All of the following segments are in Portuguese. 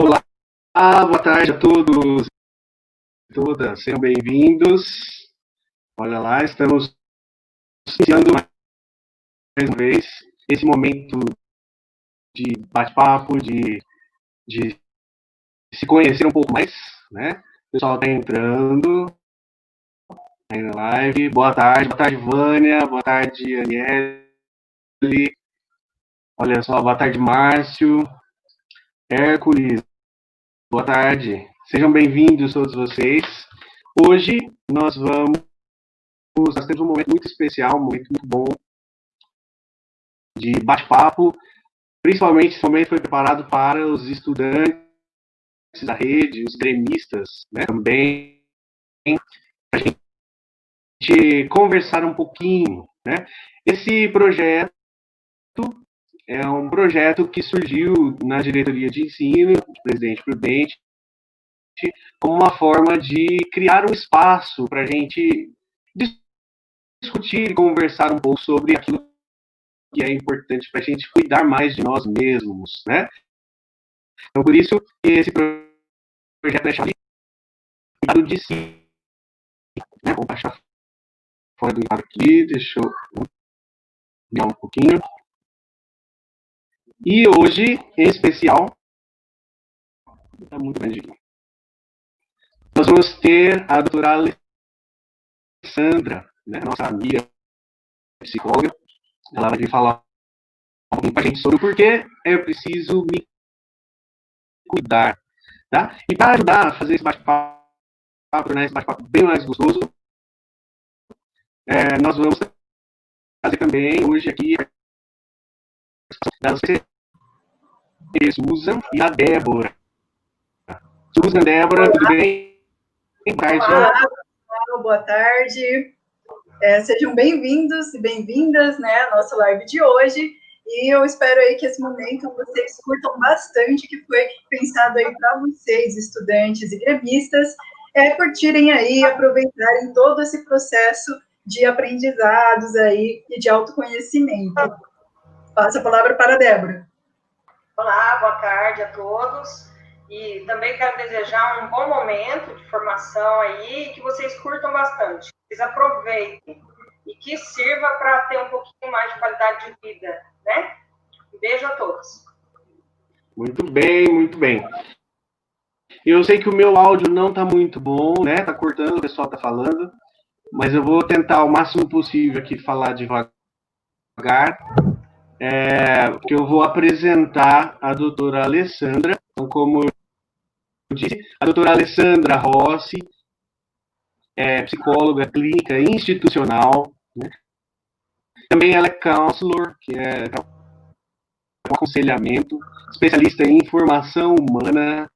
Olá, boa tarde a todos e todas, sejam bem-vindos. Olha lá, estamos iniciando mais uma vez esse momento de bate-papo, de se conhecer um pouco mais, né? O pessoal está entrando aí na live. Boa tarde, Vânia, boa tarde, Aniele. Olha só, boa tarde, Márcio, Hércules, boa tarde. Sejam bem-vindos todos vocês. Hoje nós temos um momento muito especial, um momento muito bom de bate-papo. Principalmente, esse momento foi preparado para os estudantes da rede, os gremistas, né, também, para a gente conversar um pouquinho, né? Esse projeto é um projeto que surgiu na diretoria de ensino, do presidente Prudente, como uma forma de criar um espaço para a gente discutir e conversar um pouco sobre aquilo que é importante para a gente cuidar mais de nós mesmos, né? Então, por isso, esse projeto é chamado de cuidado de si. Né? Vou baixar fora do quadro aqui, deixa eu virar um pouquinho. E hoje, em especial, está muito grande aqui. Nós vamos ter a doutora Alessandra, né, nossa amiga psicóloga. Ela vai vir falar um pouquinho para a gente sobre o porquê eu preciso me cuidar. Tá? E para ajudar a fazer esse bate-papo, tornar esse bate-papo bem mais gostoso, nós vamos fazer também hoje aqui da Susan e a Débora. Susan, Débora, tudo bem? Olá, boa tarde. Sejam bem-vindos e bem-vindas, né, à nossa live de hoje. E eu espero aí que esse momento vocês curtam bastante, que foi pensado aí para vocês, estudantes e gremistas, curtirem aí, aproveitarem todo esse processo de aprendizados aí e de autoconhecimento. Passo a palavra para a Débora. Olá, boa tarde a todos. E também quero desejar um bom momento de formação aí, que vocês curtam bastante, que vocês aproveitem e que sirva para ter um pouquinho mais de qualidade de vida, né? Um beijo a todos. Muito bem, muito bem. Eu sei que o meu áudio não está muito bom, né? Está cortando, o pessoal está falando, mas eu vou tentar o máximo possível aqui falar devagar, porque eu vou apresentar a doutora Alessandra. Então, como eu disse, a doutora Alessandra Rossi é psicóloga clínica institucional, né? Também ela é counselor, que é aconselhamento, especialista em formação humana,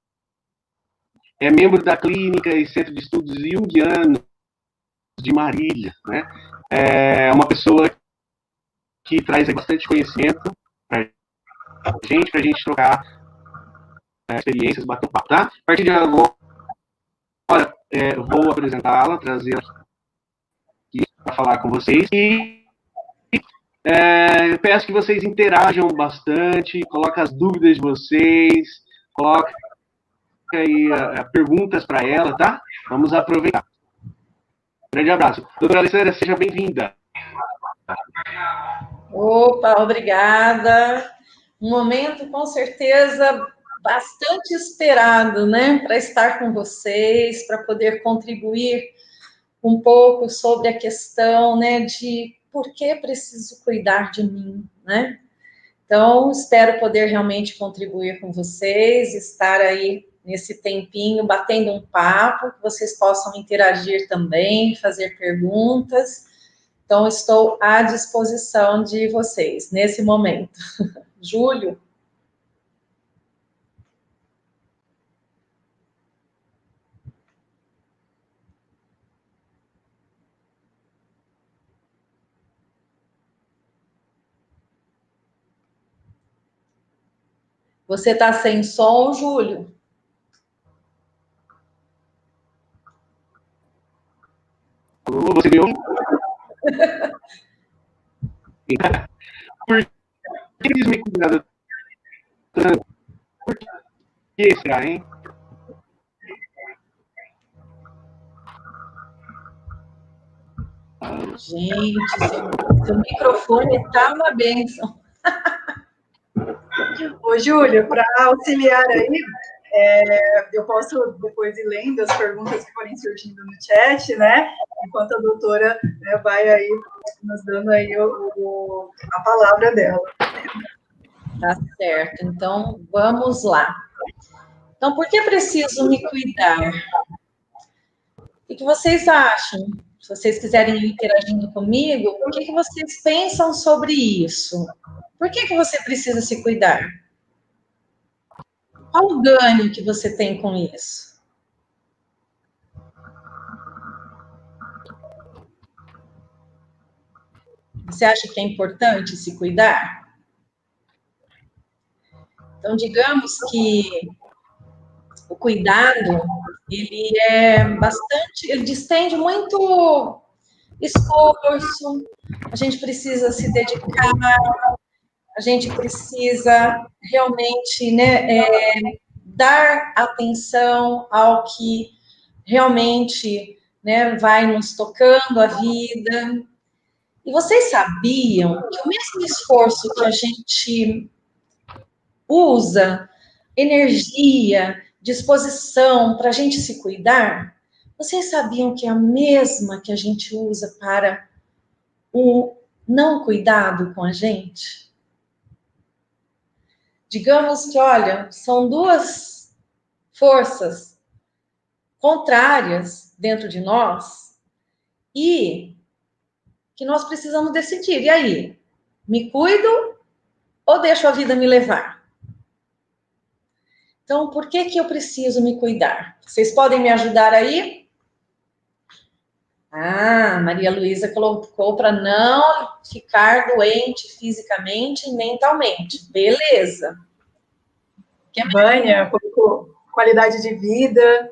é membro da Clínica e Centro de Estudos Jungianos de Marília, né? É uma pessoa que traz bastante conhecimento para a gente trocar experiências, bater um papo, tá? A partir de agora, eu vou apresentá-la, trazê-la aqui para falar com vocês e peço que vocês interajam bastante, coloquem as dúvidas de vocês, coloquem aí perguntas para ela, tá? Vamos aproveitar. Grande abraço. Doutora Alessandra, seja bem-vinda. Opa, obrigada. Um momento, com certeza, bastante esperado, né? Para estar com vocês, para poder contribuir um pouco sobre a questão, né, de por que preciso cuidar de mim, né? Então, espero poder realmente contribuir com vocês, estar aí nesse tempinho, batendo um papo, que vocês possam interagir também, fazer perguntas. Então, estou à disposição de vocês nesse momento. Júlio? Você está sem som, Júlio? Alô, você me ouve? Por que preciso me cuidar? Que será, hein? Gente, seu microfone tá uma bênção. Ô, Júlio, para auxiliar aí, eu posso depois ir lendo as perguntas que forem surgindo no chat, né? Enquanto a doutora, né, vai aí nos dando aí a palavra dela. Tá certo. Então, vamos lá. Então, por que preciso me cuidar? O que vocês acham? Se vocês quiserem ir interagindo comigo, o que vocês pensam sobre isso? Por que você precisa se cuidar? Qual o ganho que você tem com isso? Você acha que é importante se cuidar? Então, digamos que o cuidado, ele despende muito esforço, a gente precisa se dedicar, a gente precisa realmente, né, dar atenção ao que realmente, né, vai nos tocando a vida. E vocês sabiam que o mesmo esforço que a gente usa, energia, disposição para a gente se cuidar, vocês sabiam que é a mesma que a gente usa para o não cuidado com a gente? Digamos que, olha, são duas forças contrárias dentro de nós e que nós precisamos decidir. E aí? Me cuido ou deixo a vida me levar? Então, por que eu preciso me cuidar? Vocês podem me ajudar aí? Ah, Maria Luísa colocou para não ficar doente fisicamente e mentalmente. Beleza. Vânia colocou qualidade de vida.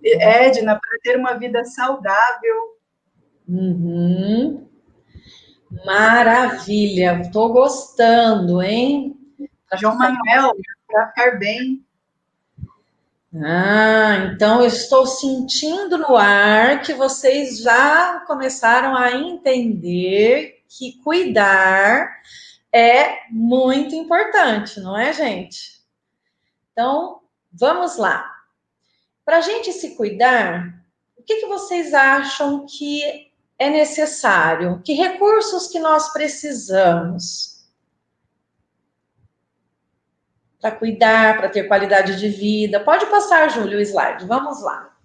Edna, para ter uma vida saudável. Uhum. Maravilha, estou gostando, hein? João Manuel, para ficar bem. Ah, então eu estou sentindo no ar que vocês já começaram a entender que cuidar é muito importante, não é, gente? Então, vamos lá. Para a gente se cuidar, o que vocês acham que é necessário? Que recursos que nós precisamos para cuidar, para ter qualidade de vida? Pode passar, Júlio, o slide. Vamos lá.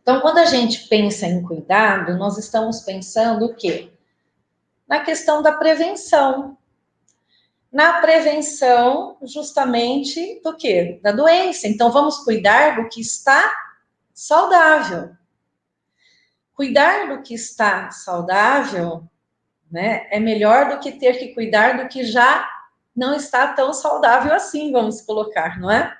Então, quando a gente pensa em cuidado, nós estamos pensando o quê? Na questão da prevenção. Na prevenção, justamente, do quê? Da doença. Então, vamos cuidar do que está saudável. Cuidar do que está saudável, né, é melhor do que ter que cuidar do que já não está tão saudável assim, vamos colocar, não é?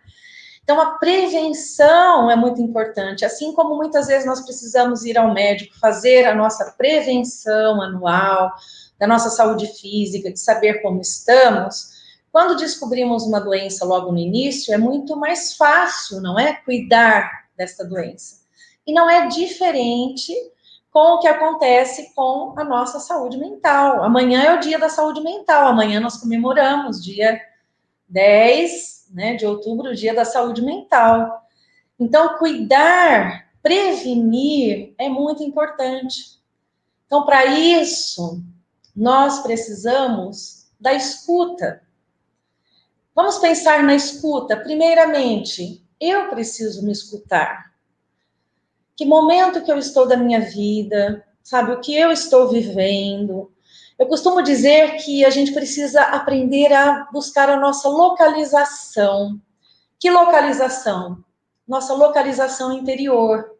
Então, a prevenção é muito importante, assim como muitas vezes nós precisamos ir ao médico, fazer a nossa prevenção anual da nossa saúde física, de saber como estamos. Quando descobrimos uma doença logo no início, é muito mais fácil, não é? Cuidar dessa doença. E não é diferente com o que acontece com a nossa saúde mental. Amanhã é o dia da saúde mental, amanhã nós comemoramos, dia 10, né, de outubro, o dia da saúde mental. Então, cuidar, prevenir é muito importante. Então, para isso, nós precisamos da escuta. Vamos pensar na escuta. Primeiramente, eu preciso me escutar. Que momento que eu estou da minha vida, sabe, o que eu estou vivendo. Eu costumo dizer que a gente precisa aprender a buscar a nossa localização. Que localização? Nossa localização interior.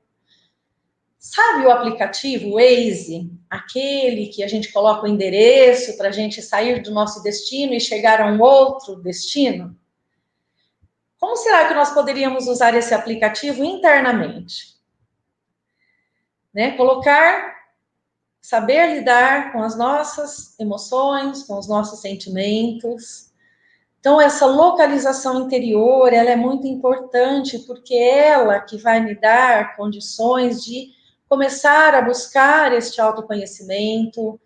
Sabe o aplicativo Waze? Aquele que a gente coloca o endereço para a gente sair do nosso destino e chegar a um outro destino? Como será que nós poderíamos usar esse aplicativo internamente? Né? Saber lidar com as nossas emoções, com os nossos sentimentos, Então, essa localização interior, ela é muito importante, porque é ela que vai me dar condições de começar a buscar este autoconhecimento.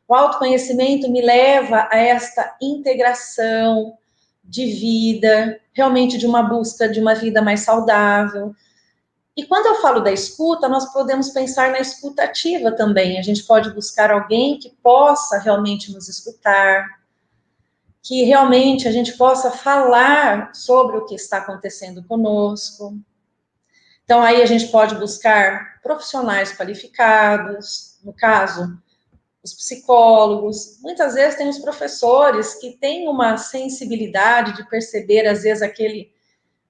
O autoconhecimento me leva a esta integração de vida, realmente de uma busca de uma vida mais saudável. E quando eu falo da escuta, nós podemos pensar na escuta ativa também. A gente pode buscar alguém que possa realmente nos escutar, que realmente a gente possa falar sobre o que está acontecendo conosco. Então, aí a gente pode buscar profissionais qualificados, no caso, os psicólogos. Muitas vezes tem os professores que têm uma sensibilidade de perceber, às vezes, aquele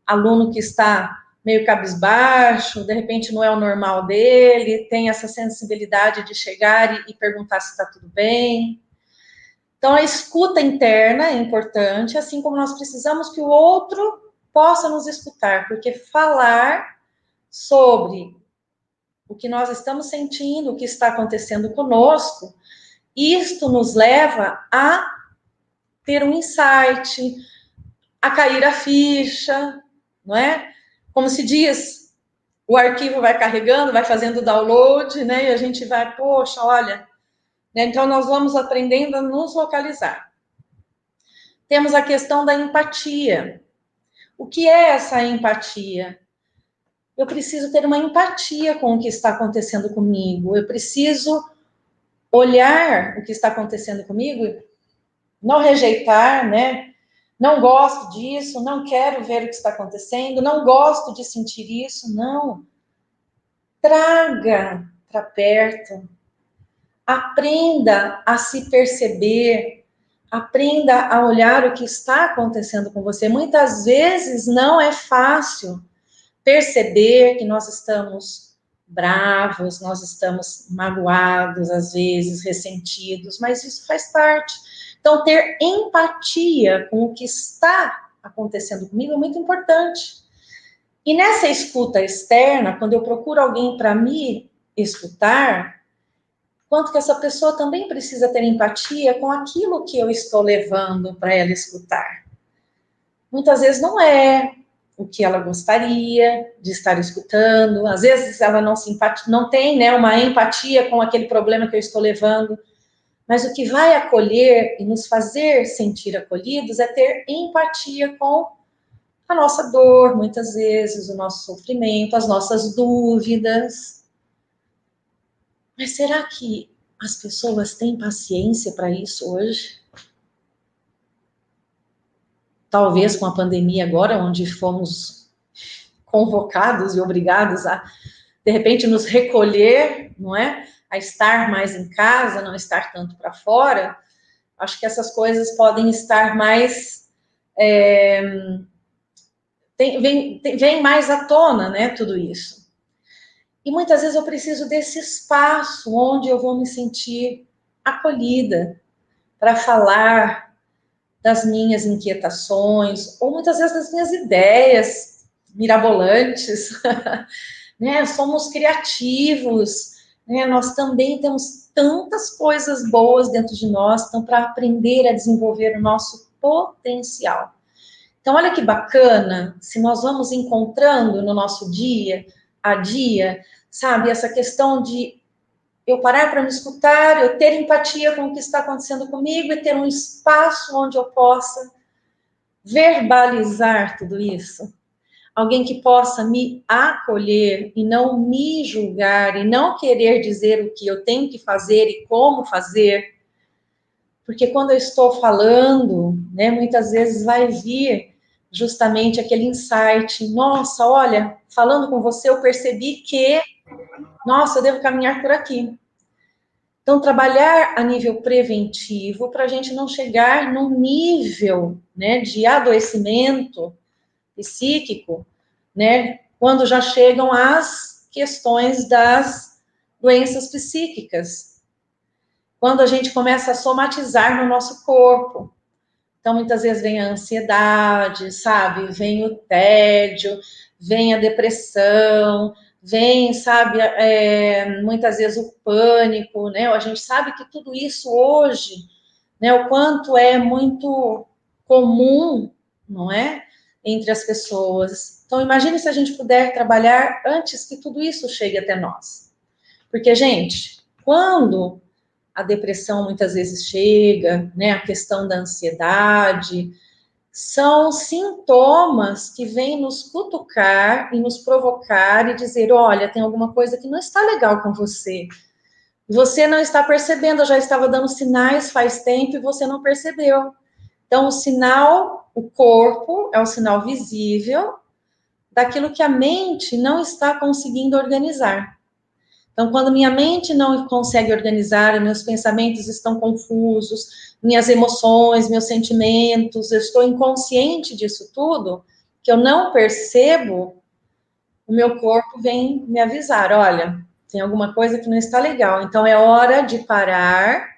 aluno que está meio cabisbaixo, de repente não é o normal dele, tem essa sensibilidade de chegar e perguntar se está tudo bem. Então, a escuta interna é importante, assim como nós precisamos que o outro possa nos escutar, porque falar sobre o que nós estamos sentindo, o que está acontecendo conosco, isto nos leva a ter um insight, a cair a ficha, não é? Como se diz, o arquivo vai carregando, vai fazendo download, né? E a gente vai, poxa, olha, né? Então nós vamos aprendendo a nos localizar. Temos a questão da empatia. O que é essa empatia? Eu preciso ter uma empatia com o que está acontecendo comigo. Eu preciso olhar o que está acontecendo comigo, não rejeitar, né? Não gosto disso, não quero ver o que está acontecendo, não gosto de sentir isso, não. Traga para perto. Aprenda a se perceber. Aprenda a olhar o que está acontecendo com você. Muitas vezes não é fácil perceber que nós estamos bravos, nós estamos magoados, às vezes ressentidos, mas isso faz parte. Então, ter empatia com o que está acontecendo comigo é muito importante. E nessa escuta externa, quando eu procuro alguém para me escutar, quanto que essa pessoa também precisa ter empatia com aquilo que eu estou levando para ela escutar. Muitas vezes não é o que ela gostaria de estar escutando, às vezes ela não tem, né, uma empatia com aquele problema que eu estou levando, mas o que vai acolher e nos fazer sentir acolhidos é ter empatia com a nossa dor, muitas vezes, o nosso sofrimento, as nossas dúvidas. Mas será que as pessoas têm paciência para isso hoje? Talvez com a pandemia agora, onde fomos convocados e obrigados a, de repente, nos recolher, não é? A estar mais em casa, não estar tanto para fora, acho que essas coisas podem estar mais... vem mais à tona, né, tudo isso. E muitas vezes eu preciso desse espaço onde eu vou me sentir acolhida para falar das minhas inquietações, ou muitas vezes das minhas ideias mirabolantes, né? Somos criativos, né? Nós também temos tantas coisas boas dentro de nós, então, para aprender a desenvolver o nosso potencial. Então, olha que bacana, se nós vamos encontrando no nosso dia a dia, sabe, essa questão de eu parar para me escutar, eu ter empatia com o que está acontecendo comigo e ter um espaço onde eu possa verbalizar tudo isso. Alguém que possa me acolher e não me julgar e não querer dizer o que eu tenho que fazer e como fazer. Porque quando eu estou falando, né, muitas vezes vai vir justamente aquele insight. Nossa, olha, falando com você, eu percebi que, nossa, eu devo caminhar por aqui. Então, trabalhar a nível preventivo para a gente não chegar num nível, né, de adoecimento psíquico, né, quando já chegam as questões das doenças psíquicas. Quando a gente começa a somatizar no nosso corpo. Então, muitas vezes vem a ansiedade, sabe? Vem o tédio, vem a depressão, vem, sabe, muitas vezes o pânico, né? A gente sabe que tudo isso hoje, né, o quanto é muito comum, não é? Entre as pessoas. Então, imagine se a gente puder trabalhar antes que tudo isso chegue até nós. Porque, gente, quando a depressão muitas vezes chega, né, a questão da ansiedade, são sintomas que vêm nos cutucar e nos provocar e dizer, olha, tem alguma coisa que não está legal com você. Você não está percebendo, eu já estava dando sinais faz tempo e você não percebeu. Então, o sinal, o corpo, é o sinal visível daquilo que a mente não está conseguindo organizar. Então, quando minha mente não consegue organizar, meus pensamentos estão confusos, minhas emoções, meus sentimentos, eu estou inconsciente disso tudo, que eu não percebo, o meu corpo vem me avisar, olha, tem alguma coisa que não está legal. Então, é hora de parar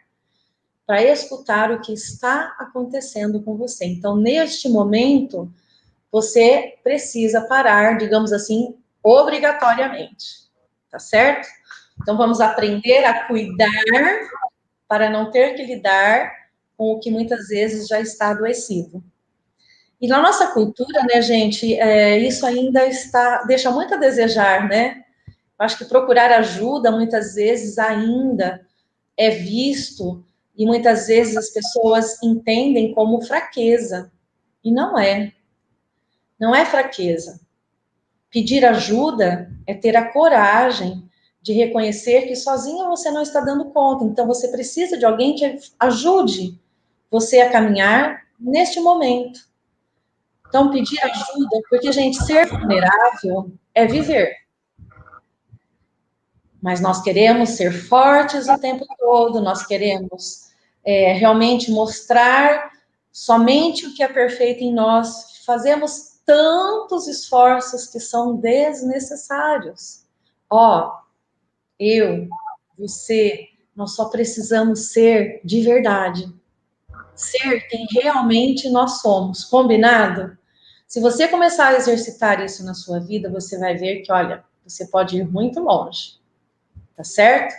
para escutar o que está acontecendo com você. Então, neste momento, você precisa parar, digamos assim, obrigatoriamente, tá certo? Então, vamos aprender a cuidar para não ter que lidar com o que muitas vezes já está adoecido. E na nossa cultura, né, gente, isso ainda deixa muito a desejar, né? Acho que procurar ajuda, muitas vezes, ainda é visto, e muitas vezes as pessoas entendem como fraqueza. E não é. Não é fraqueza. Pedir ajuda é ter a coragem de reconhecer que sozinha você não está dando conta. Então, você precisa de alguém que ajude você a caminhar neste momento. Então, pedir ajuda, porque, gente, ser vulnerável é viver. Mas nós queremos ser fortes o tempo todo, nós queremos realmente mostrar somente o que é perfeito em nós. Fazemos tantos esforços que são desnecessários. Eu, você, nós só precisamos ser de verdade. Ser quem realmente nós somos, combinado? Se você começar a exercitar isso na sua vida, você vai ver que, olha, você pode ir muito longe. Tá certo?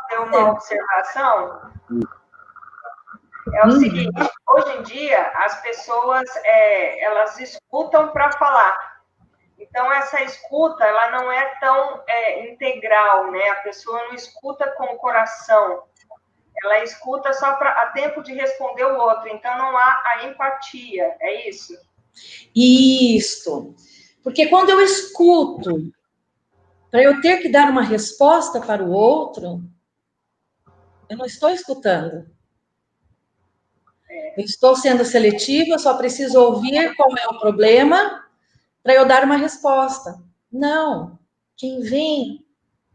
Tem uma observação. É o seguinte, hoje em dia, as pessoas, elas escutam para falar. Então, essa escuta, ela não é tão integral, né? A pessoa não escuta com o coração. Ela escuta só a tempo de responder o outro. Então, não há a empatia. É isso? Isso. Porque quando eu escuto, para eu ter que dar uma resposta para o outro, eu não estou escutando. Eu estou sendo seletiva, eu só preciso ouvir qual é o problema para eu dar uma resposta. Não. Quem vem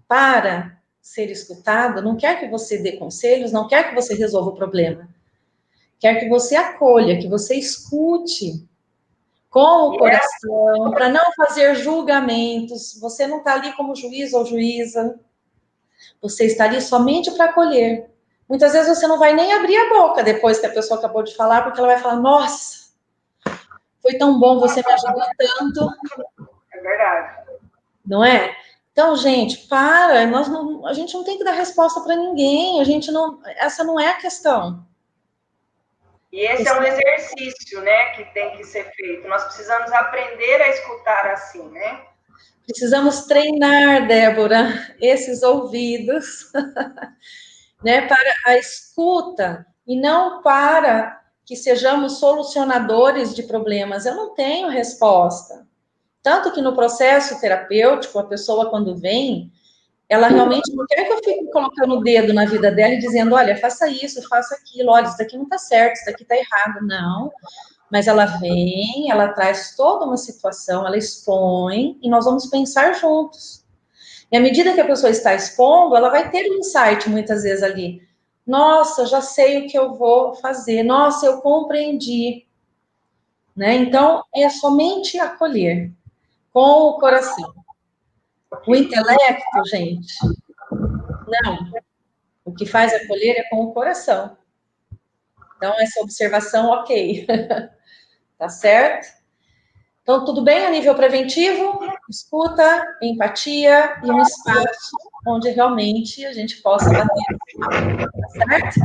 para ser escutado não quer que você dê conselhos, não quer que você resolva o problema. Quer que você acolha, que você escute com o coração, para não fazer julgamentos. Você não está ali como juiz ou juíza. Você está ali somente para acolher. Muitas vezes você não vai nem abrir a boca depois que a pessoa acabou de falar, porque ela vai falar, nossa, foi tão bom, você me ajudou tanto. É verdade. Não é? Então, gente, a gente não tem que dar resposta para ninguém, essa não é a questão. E esse é um exercício, né, que tem que ser feito. Nós precisamos aprender a escutar assim, né? Precisamos treinar, Débora, esses ouvidos, né, para a escuta e não para que sejamos solucionadores de problemas. Eu não tenho resposta. Tanto que no processo terapêutico, a pessoa, quando vem, ela realmente não quer que eu fique colocando o dedo na vida dela e dizendo, olha, faça isso, faça aquilo, olha, isso daqui não está certo, isso daqui está errado. Não. Mas ela vem, ela traz toda uma situação, ela expõe, e nós vamos pensar juntos. E à medida que a pessoa está expondo, ela vai ter um insight, muitas vezes, ali. Nossa, já sei o que eu vou fazer. Nossa, eu compreendi. Né? Então, é somente acolher com o coração. O intelecto, gente, não. O que faz acolher é com o coração. Então, essa observação, ok. Tá certo? Então, tudo bem a nível preventivo? Escuta, empatia e um espaço onde realmente a gente possa bater. Tá certo?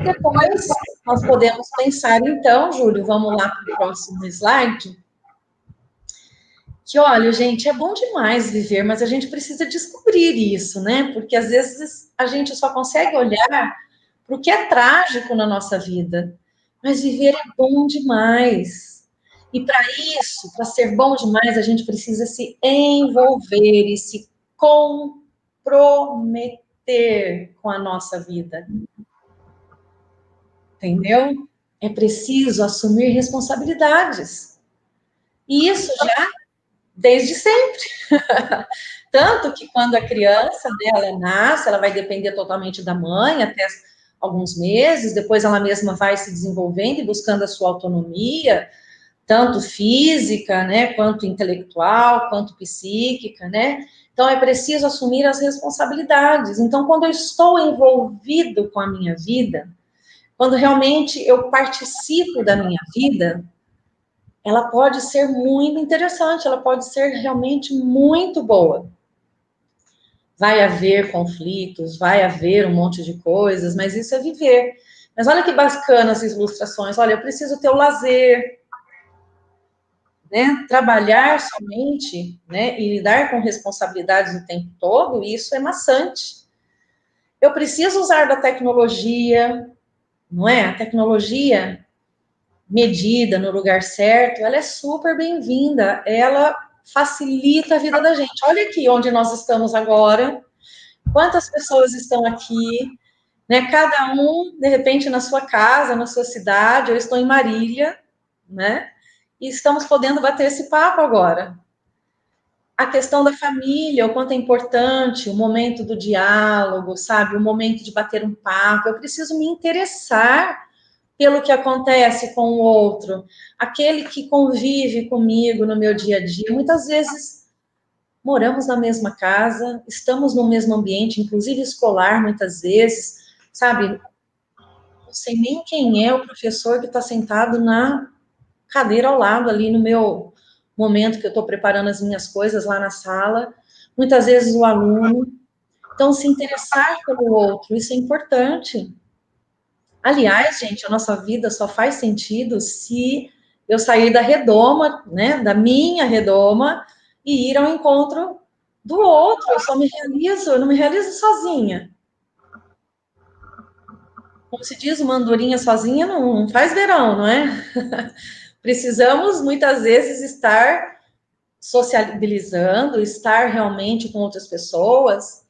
depois nós podemos pensar, então, Júlio, vamos lá para o próximo slide, que, olha, gente, é bom demais viver, mas a gente precisa descobrir isso, né? Porque, às vezes, a gente só consegue olhar para o que é trágico na nossa vida, mas viver é bom demais. E para isso, para ser bom demais, a gente precisa se envolver e se comprometer com a nossa vida. Entendeu? É preciso assumir responsabilidades. E isso já desde sempre. Tanto que quando a criança, né, ela nasce, ela vai depender totalmente da mãe até alguns meses, depois ela mesma vai se desenvolvendo e buscando a sua autonomia, tanto física, né, quanto intelectual, quanto psíquica, né? Então é preciso assumir as responsabilidades. Então, quando eu estou envolvido com a minha vida, quando realmente eu participo da minha vida, ela pode ser muito interessante, ela pode ser realmente muito boa. Vai haver conflitos, vai haver um monte de coisas, mas isso é viver. Mas olha que bacana essas ilustrações. Olha, eu preciso ter o lazer, né? Trabalhar somente, né? E lidar com responsabilidades o tempo todo, isso é maçante. Eu preciso usar da tecnologia, não é? A tecnologia medida no lugar certo, ela é super bem-vinda, ela facilita a vida da gente. Olha aqui onde nós estamos agora, quantas pessoas estão aqui, né? Cada um, de repente, na sua casa, na sua cidade, eu estou em Marília, né? E estamos podendo bater esse papo agora. A questão da família, o quanto é importante, o momento do diálogo, sabe? O momento de bater um papo. Eu preciso me interessar pelo que acontece com o outro, aquele que convive comigo no meu dia a dia. Muitas vezes moramos na mesma casa, estamos no mesmo ambiente, inclusive escolar, muitas vezes, sabe? Não sei nem quem é o professor que está sentado na cadeira ao lado, ali no meu momento que eu estou preparando as minhas coisas lá na sala. Muitas vezes o aluno. Então, se interessar pelo outro, isso é importante. Aliás, gente, a nossa vida só faz sentido se eu sair da redoma, né, da minha redoma, e ir ao encontro do outro. Eu só me realizo, eu não me realizo sozinha. Como se diz, uma andorinha sozinha não faz verão, não é? Precisamos, muitas vezes, estar sociabilizando, estar realmente com outras pessoas,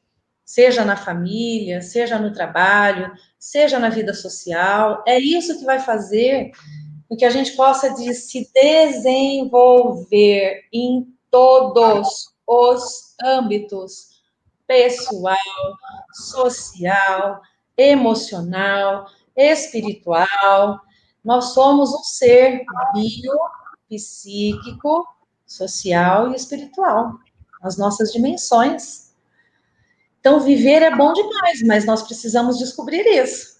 seja na família, seja no trabalho, seja na vida social. É isso que vai fazer com que a gente possa se desenvolver em todos os âmbitos, pessoal, social, emocional, espiritual. Nós somos um ser psíquico, social e espiritual, as nossas dimensões. Então, viver é bom demais, mas nós precisamos descobrir isso.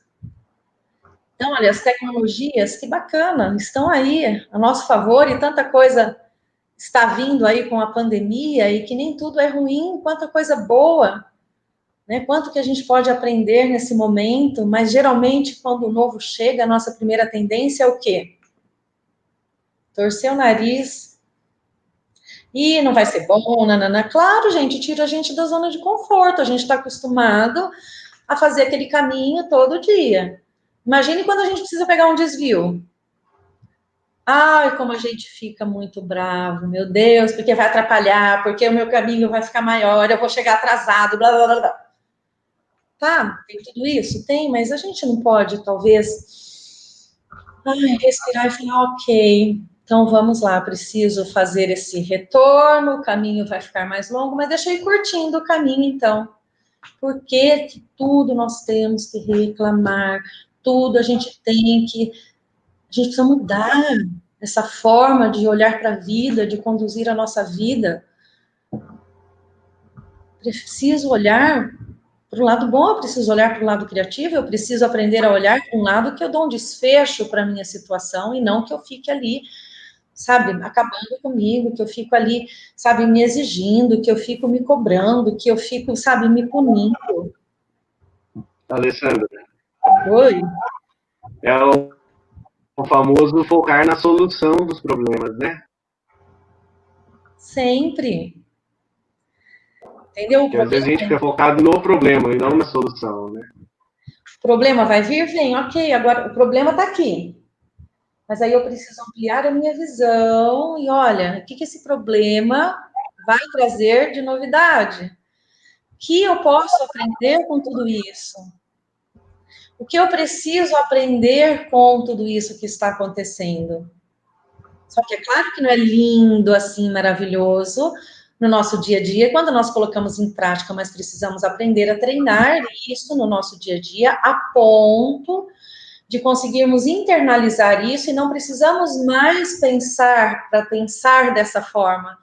Então, olha, as tecnologias, que bacana, estão aí a nosso favor e tanta coisa está vindo aí com a pandemia e que nem tudo é ruim, quanta coisa boa, né? Quanto que a gente pode aprender nesse momento, mas geralmente quando o novo chega, a nossa primeira tendência é o quê? Torcer o nariz. E não vai ser bom, nanana. Claro, gente, tira a gente da zona de conforto. A gente está acostumado a fazer aquele caminho todo dia. Imagine quando a gente precisa pegar um desvio. Ai, como a gente fica muito bravo, meu Deus, porque vai atrapalhar, porque o meu caminho vai ficar maior, eu vou chegar atrasado, blá, blá, blá, blá. Tá, tem tudo isso? Tem, mas a gente não pode, talvez, respirar e falar, ok, então vamos lá, preciso fazer esse retorno, o caminho vai ficar mais longo, mas deixa eu ir curtindo o caminho, então. Por que tudo nós temos que reclamar? Tudo a gente tem que... A gente precisa mudar essa forma de olhar para a vida, de conduzir a nossa vida. Preciso olhar para o lado bom, eu preciso olhar para o lado criativo, eu preciso aprender a olhar para um lado que eu dou um desfecho para a minha situação e não que eu fique ali, sabe, acabando comigo, que eu fico ali, sabe, me exigindo, que eu fico me cobrando, que eu fico, sabe, me punindo. Alessandra. Oi? É o famoso focar na solução dos problemas, né? Sempre. Entendeu? Porque às vezes a gente fica focado no problema e não na solução, né? O problema vai vir? Vem, ok. Agora, o problema está aqui. Mas aí eu preciso ampliar a minha visão e, olha, o que esse problema vai trazer de novidade? O que eu posso aprender com tudo isso? O que eu preciso aprender com tudo isso que está acontecendo? Só que é claro que não é lindo, assim, maravilhoso no nosso dia a dia, quando nós colocamos em prática, mas precisamos aprender a treinar isso no nosso dia a dia, a ponto de conseguirmos internalizar isso e não precisamos mais pensar para pensar dessa forma,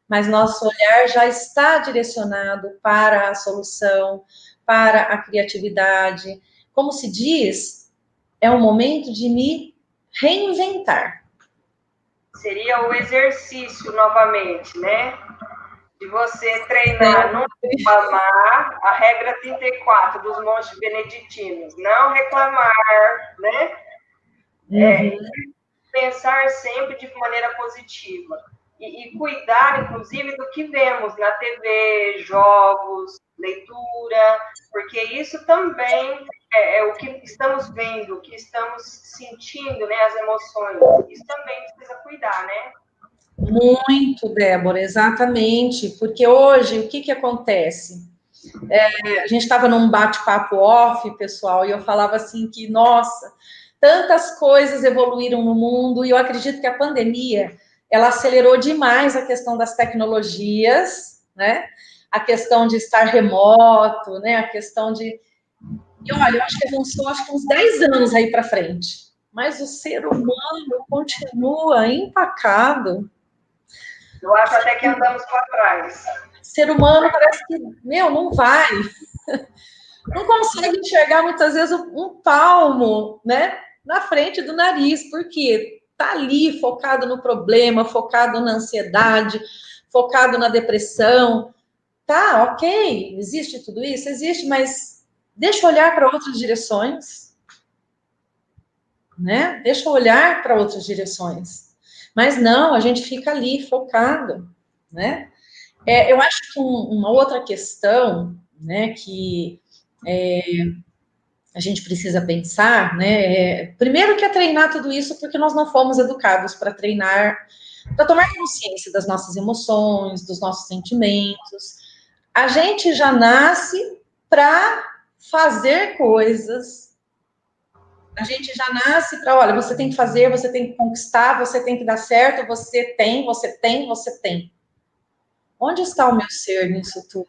mas nosso olhar já está direcionado para a solução, para a criatividade. Como se diz, é um momento de me reinventar. Seria o exercício novamente, né? De você treinar, não reclamar, a regra 34 dos monges beneditinos, não reclamar, né? Pensar sempre de maneira positiva. E cuidar, inclusive, do que vemos na TV, jogos, leitura, porque isso também é o que estamos vendo, o que estamos sentindo, né? As emoções. Isso também precisa cuidar, né? Muito, Débora, exatamente, porque hoje o que acontece? A gente estava num bate-papo off, pessoal, e eu falava assim que, nossa, tantas coisas evoluíram no mundo, e eu acredito que a pandemia, ela acelerou demais a questão das tecnologias, né? A questão de estar remoto, né? A questão de... E olha, eu acho que avançou uns 10 anos aí para frente, mas o ser humano continua empacado. Eu acho até que andamos para trás. Ser humano parece que, não vai. Não consegue enxergar muitas vezes um palmo, né, na frente do nariz, porque tá ali focado no problema, focado na ansiedade, focado na depressão. Tá, ok, existe tudo isso? Existe, mas deixa eu olhar para outras direções, né? Deixa eu olhar para outras direções. Mas não, a gente fica ali focado, né? Eu acho que uma outra questão, né, que a gente precisa pensar, né, primeiro que é treinar tudo isso, porque nós não fomos educados para treinar, para tomar consciência das nossas emoções, dos nossos sentimentos. A gente já nasce para fazer coisas. A gente já nasce para, olha, você tem que fazer, você tem que conquistar, você tem que dar certo, você tem. Onde está o meu ser nisso tudo?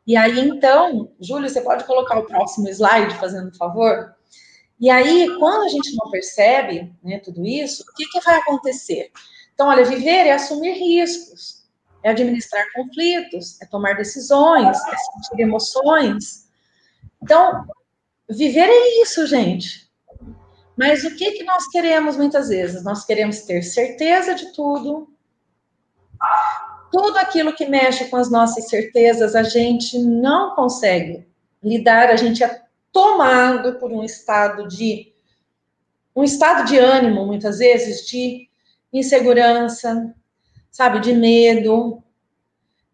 E aí, então, Júlio, você pode colocar o próximo slide, fazendo um favor? E aí, quando a gente não percebe, né, tudo isso, o que vai acontecer? Então, olha, viver é assumir riscos, é administrar conflitos, é tomar decisões, é sentir emoções. Então, viver é isso, gente. Mas o que nós queremos muitas vezes? Nós queremos ter certeza de tudo. Tudo aquilo que mexe com as nossas certezas, a gente não consegue lidar, a gente é tomado por um estado de ânimo, muitas vezes, de insegurança, sabe, de medo,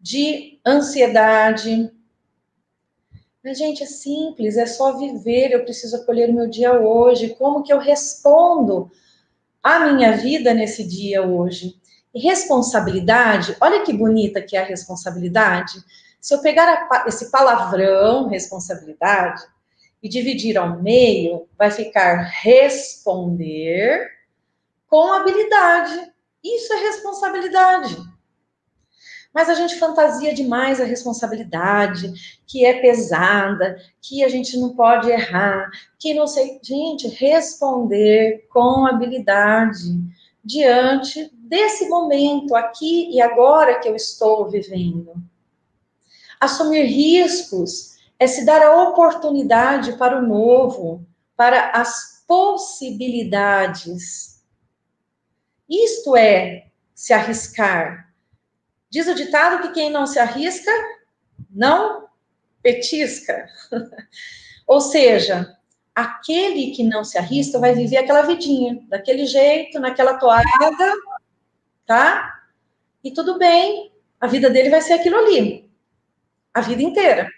de ansiedade. Mas, gente, é simples, é só viver, eu preciso acolher o meu dia hoje, como que eu respondo à minha vida nesse dia hoje? E responsabilidade, olha que bonita que é a responsabilidade. Se eu pegar esse palavrão, responsabilidade, e dividir ao meio, vai ficar responder com habilidade. Isso é responsabilidade. Mas a gente fantasia demais a responsabilidade, que é pesada, que a gente não pode errar, que não sei. Gente, responder com habilidade diante desse momento aqui e agora que eu estou vivendo. Assumir riscos é se dar a oportunidade para o novo, para as possibilidades. Isto é se arriscar. Diz o ditado que quem não se arrisca, não petisca. Ou seja, aquele que não se arrisca vai viver aquela vidinha, daquele jeito, naquela toada, tá? E tudo bem, a vida dele vai ser aquilo ali, a vida inteira.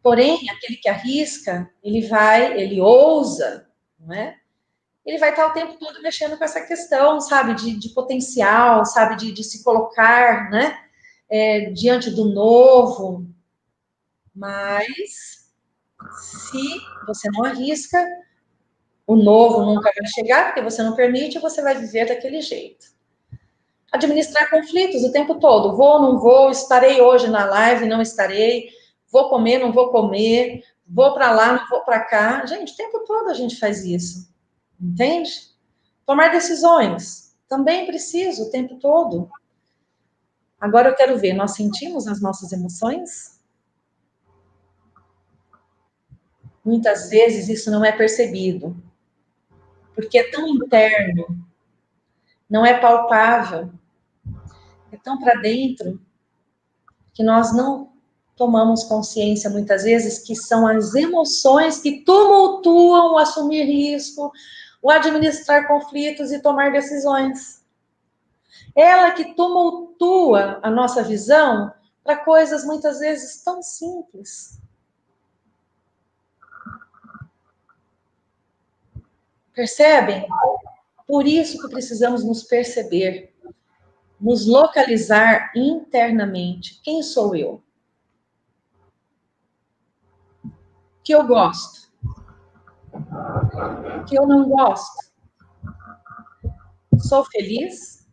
Porém, aquele que arrisca, ele ousa, não é? Ele vai estar o tempo todo mexendo com essa questão, sabe, de potencial, sabe, de se colocar, né, diante do novo. Mas, se você não arrisca, o novo nunca vai chegar, porque você não permite, você vai viver daquele jeito. Administrar conflitos o tempo todo. Vou, não vou, estarei hoje na live, não estarei, vou comer, não vou comer, vou para lá, não vou para cá. Gente, o tempo todo a gente faz isso. Entende? Tomar decisões. Também preciso o tempo todo. Agora eu quero ver, nós sentimos as nossas emoções? Muitas vezes isso não é percebido. Porque é tão interno, não é palpável, é tão para dentro, que nós não tomamos consciência, muitas vezes, que são as emoções que tumultuam o assumir risco, o administrar conflitos e tomar decisões. Ela que tumultua a nossa visão para coisas, muitas vezes, tão simples. Percebem? Por isso que precisamos nos perceber, nos localizar internamente. Quem sou eu? O que eu gosto? O que eu não gosto? Sou feliz?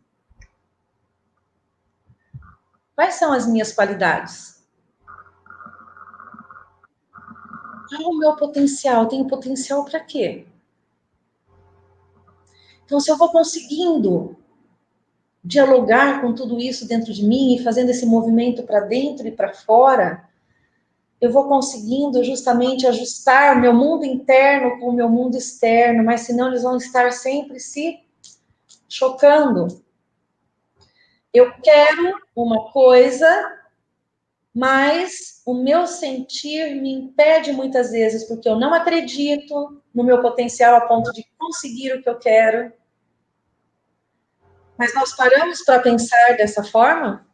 Quais são as minhas qualidades? Qual o meu potencial? Tenho potencial para quê? Então, se eu vou conseguindo dialogar com tudo isso dentro de mim e fazendo esse movimento para dentro e para fora, eu vou conseguindo justamente ajustar o meu mundo interno com o meu mundo externo, mas senão eles vão estar sempre se chocando. Eu quero uma coisa, mas o meu sentir me impede muitas vezes, porque eu não acredito no meu potencial a ponto de conseguir o que eu quero. Mas nós paramos para pensar dessa forma?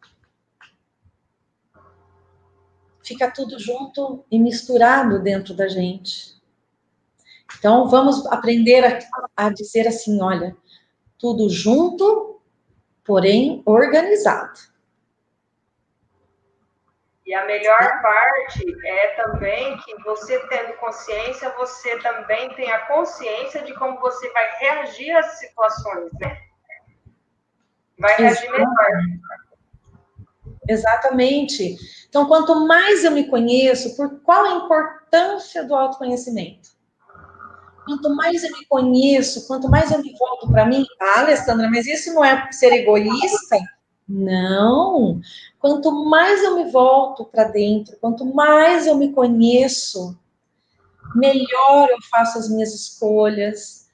Fica tudo junto e misturado dentro da gente. Então, vamos aprender a dizer assim, olha, tudo junto, porém organizado. E a melhor parte é também que você tendo consciência, você também tem a consciência de como você vai reagir às situações, né? Vai reagir melhor. Exatamente. Então, quanto mais eu me conheço, por qual a importância do autoconhecimento? Quanto mais eu me conheço, quanto mais eu me volto para mim, Alessandra, mas isso não é ser egoísta? Não. Quanto mais eu me volto para dentro, quanto mais eu me conheço, melhor eu faço as minhas escolhas.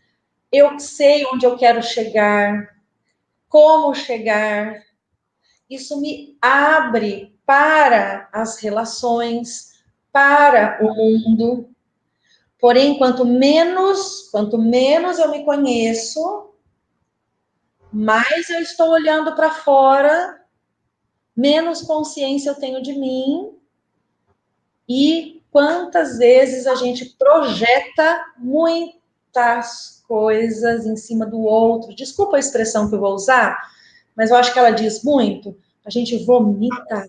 Eu sei onde eu quero chegar, como chegar. Isso me abre para as relações, para o mundo. Porém, quanto menos eu me conheço, mais eu estou olhando para fora, menos consciência eu tenho de mim. E quantas vezes a gente projeta muitas coisas em cima do outro. Desculpa a expressão que eu vou usar, mas eu acho que ela diz muito. A gente vomita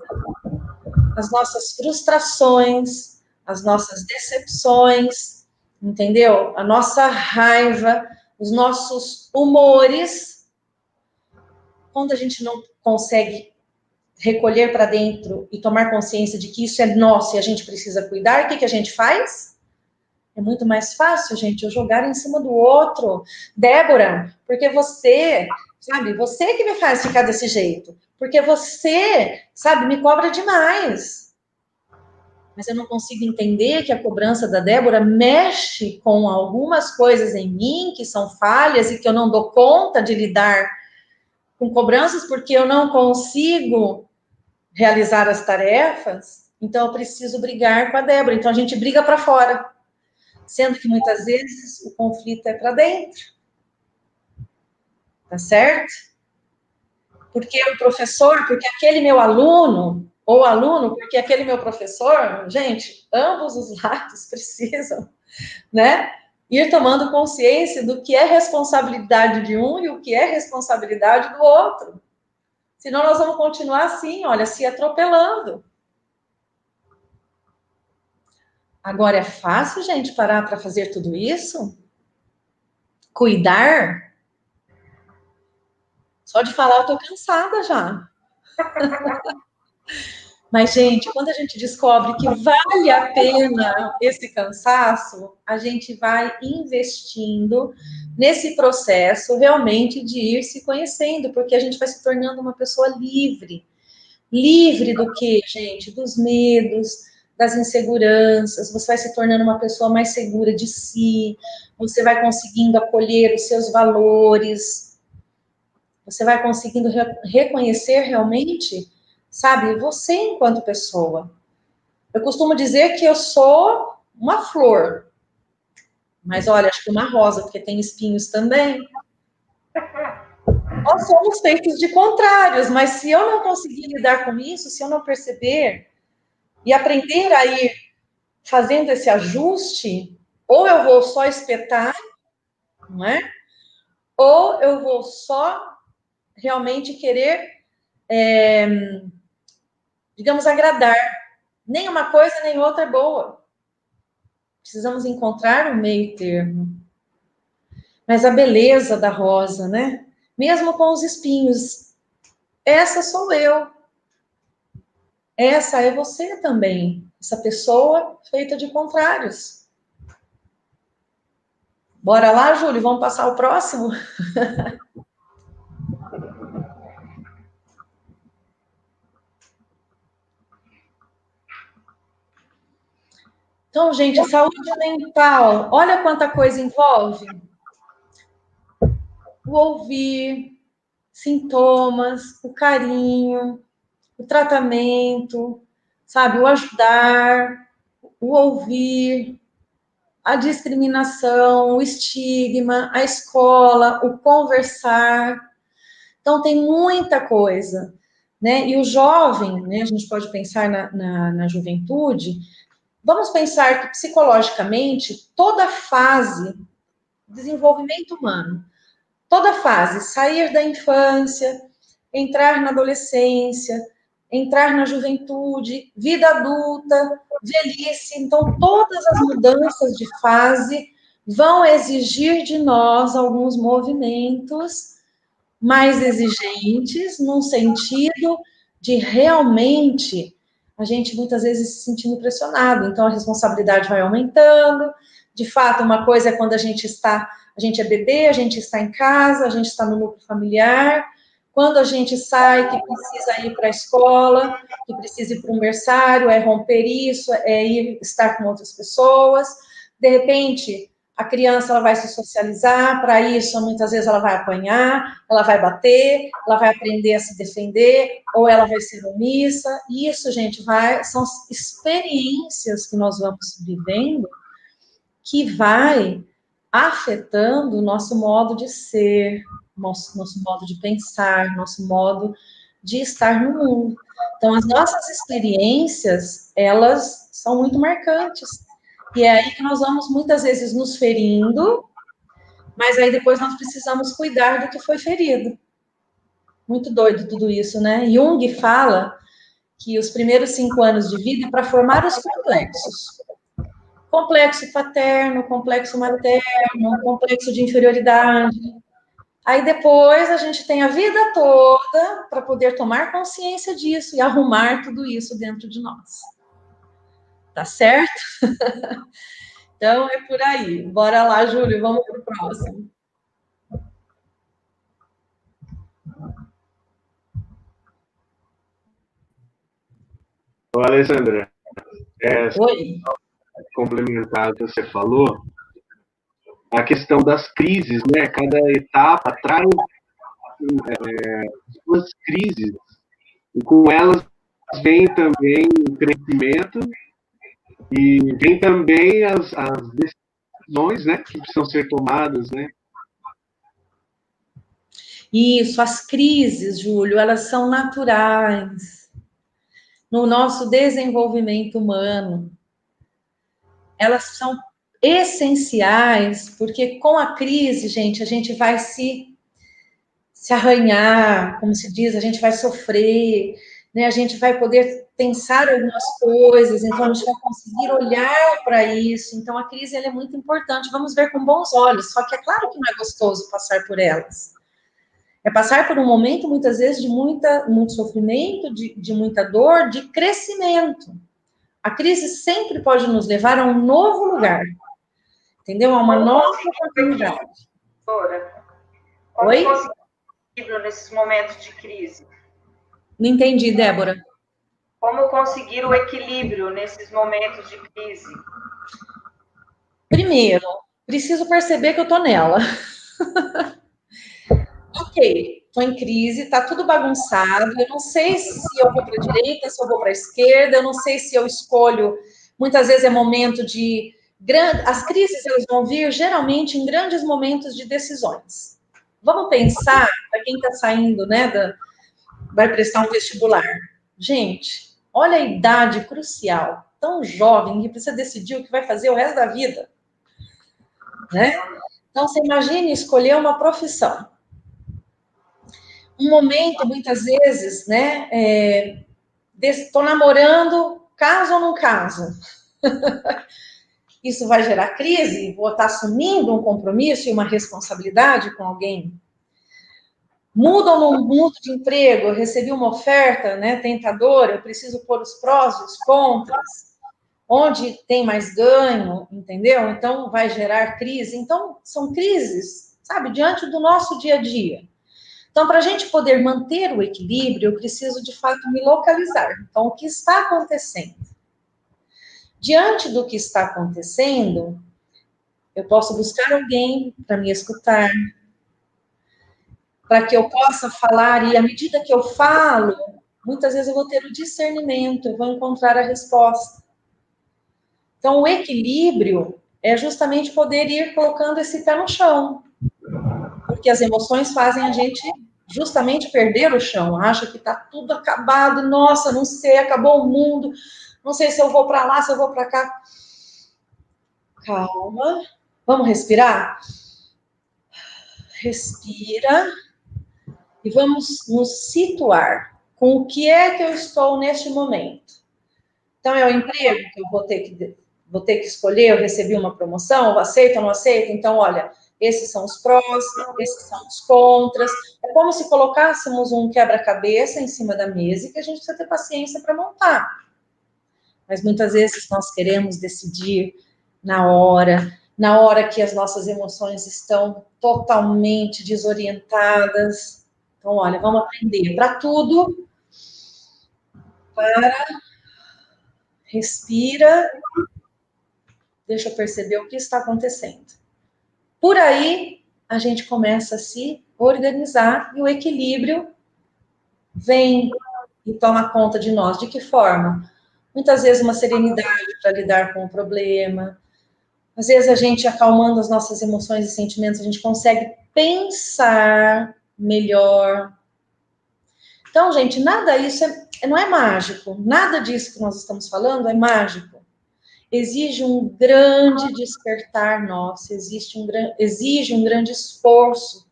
as nossas frustrações, as nossas decepções, entendeu? A nossa raiva, os nossos humores. Quando a gente não consegue recolher para dentro e tomar consciência de que isso é nosso e a gente precisa cuidar, o que a gente faz? É muito mais fácil, gente, eu jogar em cima do outro. Débora, porque você, sabe, você que me faz ficar desse jeito. Porque você, sabe, me cobra demais. Mas eu não consigo entender que a cobrança da Débora mexe com algumas coisas em mim que são falhas e que eu não dou conta de lidar com cobranças porque eu não consigo realizar as tarefas. Então eu preciso brigar com a Débora. Então a gente briga para fora. Sendo que muitas vezes o conflito é para dentro. Tá certo? Porque o professor, porque aquele meu aluno, ou aluno, porque aquele meu professor, gente, ambos os lados precisam, né, ir tomando consciência do que é responsabilidade de um e o que é responsabilidade do outro. Senão nós vamos continuar assim, olha, se atropelando. Agora, é fácil, gente, parar para fazer tudo isso? Cuidar? Só de falar eu tô cansada já. Mas, gente, quando a gente descobre que vale a pena esse cansaço, a gente vai investindo nesse processo realmente de ir se conhecendo, porque a gente vai se tornando uma pessoa livre. Livre do quê, gente? Dos medos, das inseguranças, você vai se tornando uma pessoa mais segura de si, você vai conseguindo acolher os seus valores, você vai conseguindo reconhecer realmente, sabe, você enquanto pessoa. Eu costumo dizer que eu sou uma flor, mas olha, acho que uma rosa, porque tem espinhos também. Nós somos feitos de contrários, mas se eu não conseguir lidar com isso, se eu não perceber e aprender a ir fazendo esse ajuste, ou eu vou só espetar, não é? Ou eu vou só realmente querer, digamos, agradar. Nem uma coisa, nem outra é boa. Precisamos encontrar um meio termo. Mas a beleza da rosa, né? Mesmo com os espinhos, essa sou eu. Essa é você também. Essa pessoa feita de contrários. Bora lá, Júlio? Vamos passar o próximo? Então, gente, saúde mental, olha quanta coisa envolve. O ouvir, sintomas, o carinho, o tratamento, sabe, o ajudar, o ouvir, a discriminação, o estigma, a escola, o conversar. Então, tem muita coisa, né? E o jovem, né, a gente pode pensar na juventude, vamos pensar que psicologicamente, toda fase de desenvolvimento humano, toda fase, sair da infância, entrar na adolescência, entrar na juventude, vida adulta, velhice, então todas as mudanças de fase vão exigir de nós alguns movimentos mais exigentes, num sentido de realmente a gente muitas vezes se sentindo pressionado, então a responsabilidade vai aumentando. De fato, uma coisa é quando a gente é bebê, a gente está em casa, a gente está no núcleo familiar. Quando a gente sai, que precisa ir para a escola, que precisa ir para um berçário, é romper isso, é ir estar com outras pessoas. De repente, a criança ela vai se socializar, para isso, muitas vezes ela vai apanhar, ela vai bater, ela vai aprender a se defender, ou ela vai ser omissa. Isso, gente, são experiências que nós vamos vivendo que vai afetando o nosso modo de ser, nosso modo de pensar, nosso modo de estar no mundo. Então, as nossas experiências, elas são muito marcantes. E é aí que nós vamos, muitas vezes, nos ferindo, mas aí depois nós precisamos cuidar do que foi ferido. Muito doido tudo isso, né? Jung fala que os primeiros 5 anos de vida é para formar os complexos. Complexo paterno, complexo materno, complexo de inferioridade. Aí depois a gente tem a vida toda para poder tomar consciência disso e arrumar tudo isso dentro de nós. Tá certo? Então é por aí. Bora lá, Júlio, vamos para o próximo. Ô, Alessandra, Oi. complementar o que você falou, a questão das crises, né? Cada etapa traz duas crises, e com elas vem também o crescimento e vem também as decisões, né, que precisam ser tomadas, né? Isso, as crises, Júlio, elas são naturais no nosso desenvolvimento humano. Elas são essenciais, porque com a crise, gente, a gente vai se arranhar, como se diz, a gente vai sofrer, né? A gente vai poder pensar algumas coisas, então a gente vai conseguir olhar para isso. Então a crise ela é muito importante, vamos ver com bons olhos, só que é claro que não é gostoso passar por elas. É passar por um momento, muitas vezes, de muito sofrimento, de muita dor, de crescimento. A crise sempre pode nos levar a um novo lugar, entendeu? A uma nova oportunidade. Como Oi? conseguir equilíbrio nesses momentos de crise? Não entendi, Débora. Como conseguir o equilíbrio nesses momentos de crise? Primeiro, preciso perceber que eu tô nela. Ok, tô em crise, tá tudo bagunçado, eu não sei se eu vou para a direita, se eu vou para a esquerda, eu não sei se eu escolho, muitas vezes é momento de as crises elas vão vir geralmente em grandes momentos de decisões. Vamos pensar, para quem está saindo, né, vai prestar um vestibular. Gente, olha a idade crucial, tão jovem, que precisa decidir o que vai fazer o resto da vida, né? Então, você imagine escolher uma profissão. Um momento, muitas vezes, né? Estou namorando, caso ou não caso? Isso vai gerar crise? Vou estar assumindo um compromisso e uma responsabilidade com alguém? Mudo ou não mudo de emprego? Eu recebi uma oferta, né, tentadora, eu preciso pôr os prós e os contras. Onde tem mais ganho, entendeu? Então, vai gerar crise. Então, são crises, sabe, diante do nosso dia a dia. Então, para a gente poder manter o equilíbrio, eu preciso, de fato, me localizar. Então, o que está acontecendo? Diante do que está acontecendo, eu posso buscar alguém para me escutar, para que eu possa falar, e à medida que eu falo, muitas vezes eu vou ter o discernimento, eu vou encontrar a resposta. Então, o equilíbrio é justamente poder ir colocando esse pé no chão, porque as emoções fazem a gente justamente perder o chão, acha que está tudo acabado, nossa, não sei, acabou o mundo, não sei se eu vou para lá, se eu vou para cá. Calma, vamos respirar? Respira e vamos nos situar com o que é que eu estou neste momento. Então, é o emprego que eu vou ter que escolher, eu recebi uma promoção, eu aceito ou não aceito? Então, olha, esses são os prós, esses são os contras. É como se colocássemos um quebra-cabeça em cima da mesa e que a gente precisa ter paciência para montar. Mas muitas vezes nós queremos decidir na hora que as nossas emoções estão totalmente desorientadas. Então, olha, vamos aprender para tudo. Respira. Deixa eu perceber o que está acontecendo. Por aí, a gente começa a se organizar e o equilíbrio vem e toma conta de nós. De que forma? Muitas vezes uma serenidade para lidar com o problema. Às vezes a gente, acalmando as nossas emoções e sentimentos, a gente consegue pensar melhor. Então, gente, nada isso não é mágico. Nada disso que nós estamos falando é mágico. Exige um grande despertar nosso, exige um grande esforço,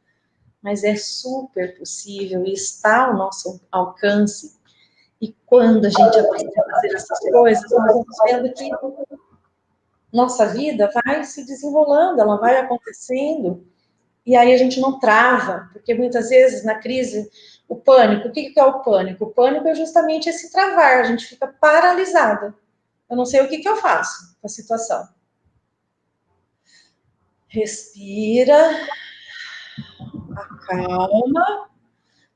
mas é super possível e está ao nosso alcance. E quando a gente aprende a fazer essas coisas, nós vamos vendo que nossa vida vai se desenrolando, ela vai acontecendo, e aí a gente não trava, porque muitas vezes na crise, o pânico, o que é o pânico? O pânico é justamente esse travar, a gente fica paralisada. Eu não sei o que eu faço com a situação. Respira, acalma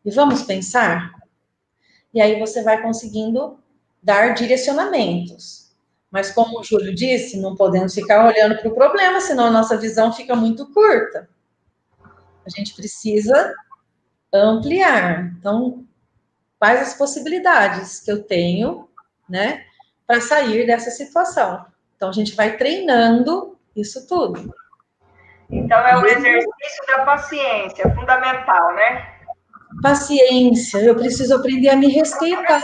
e vamos pensar. E aí você vai conseguindo dar direcionamentos. Mas como o Júlio disse, não podemos ficar olhando para o problema, senão a nossa visão fica muito curta. A gente precisa ampliar. Então, quais as possibilidades que eu tenho, né, para sair dessa situação? Então, a gente vai treinando Isso tudo. Então, é o exercício da paciência, fundamental, né? Paciência, eu preciso aprender a me respeitar.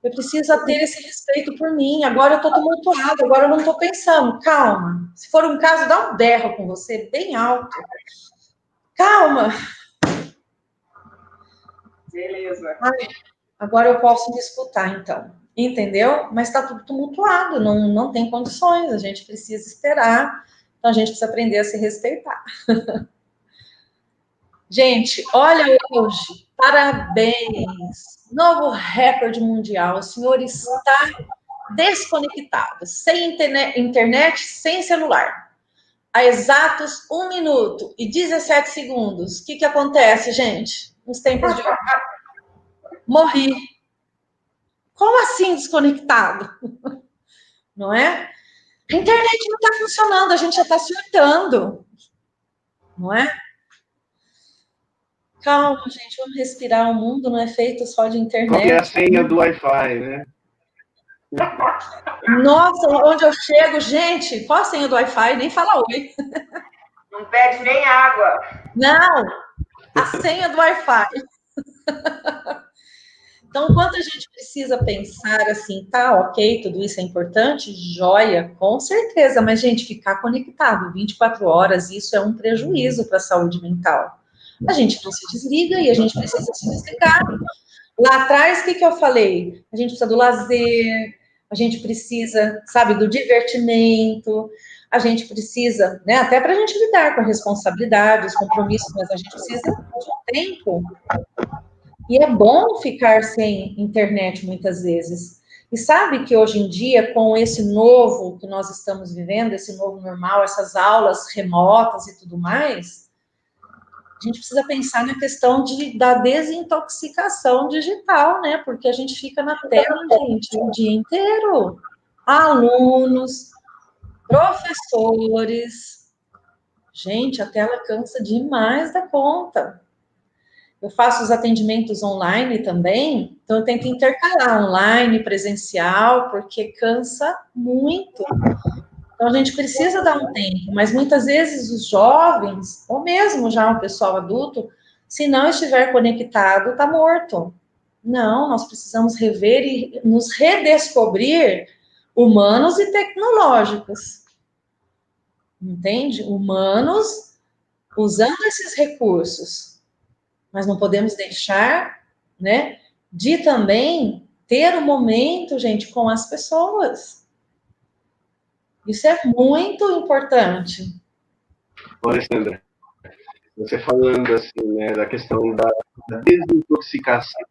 Eu preciso ter esse respeito por mim. Agora eu estou tumultuada, agora eu não estou pensando. Calma. Se for um caso, dá um berro com você, bem alto. Calma. Beleza. Ai, agora eu posso me escutar, então. Entendeu? Mas está tudo tumultuado, não tem condições. A gente precisa esperar. Então a gente precisa aprender a se respeitar. Gente, olha hoje. Parabéns. Novo recorde mundial. O senhor está desconectado, sem internet, sem celular. Há exatos 1 minuto e 17 segundos. O que acontece, gente? Nos tempos de hoje. Morri. Como assim desconectado? Não é? A internet não está funcionando, a gente já está surtando. Não é? Calma, gente, vamos respirar. O mundo não é feito só de internet. Qual é a senha do Wi-Fi, né? Nossa, onde eu chego, gente, qual a senha do Wi-Fi? Nem fala oi. Não pede nem água. Não, a senha do Wi-Fi. Então, enquanto a gente precisa pensar assim, tá, ok, tudo isso é importante, joia, com certeza, mas, gente, ficar conectado 24 horas, isso é um prejuízo para a saúde mental. A gente não se desliga e a gente precisa se desligar. Lá atrás, o que eu falei? A gente precisa do lazer, a gente precisa, sabe, do divertimento, a gente precisa, né, até para a gente lidar com a responsabilidade, os compromissos, mas a gente precisa de um tempo. E é bom ficar sem internet muitas vezes. E sabe que hoje em dia, com esse novo que nós estamos vivendo, esse novo normal, essas aulas remotas e tudo mais, a gente precisa pensar na questão da desintoxicação digital, né? Porque a gente fica na tela, gente, o dia inteiro. Alunos, professores. Gente, a tela cansa demais da conta. Eu faço os atendimentos online também, então eu tento intercalar online, presencial, porque cansa muito. Então a gente precisa dar um tempo, mas muitas vezes os jovens, ou mesmo já o pessoal adulto, se não estiver conectado, está morto. Não, nós precisamos rever e nos redescobrir humanos e tecnológicos. Entende? Humanos usando esses recursos. Mas não podemos deixar, né, de também ter um momento, gente, com as pessoas. Isso é muito importante. Olha, Sandra, você falando assim, né, da questão da desintoxicação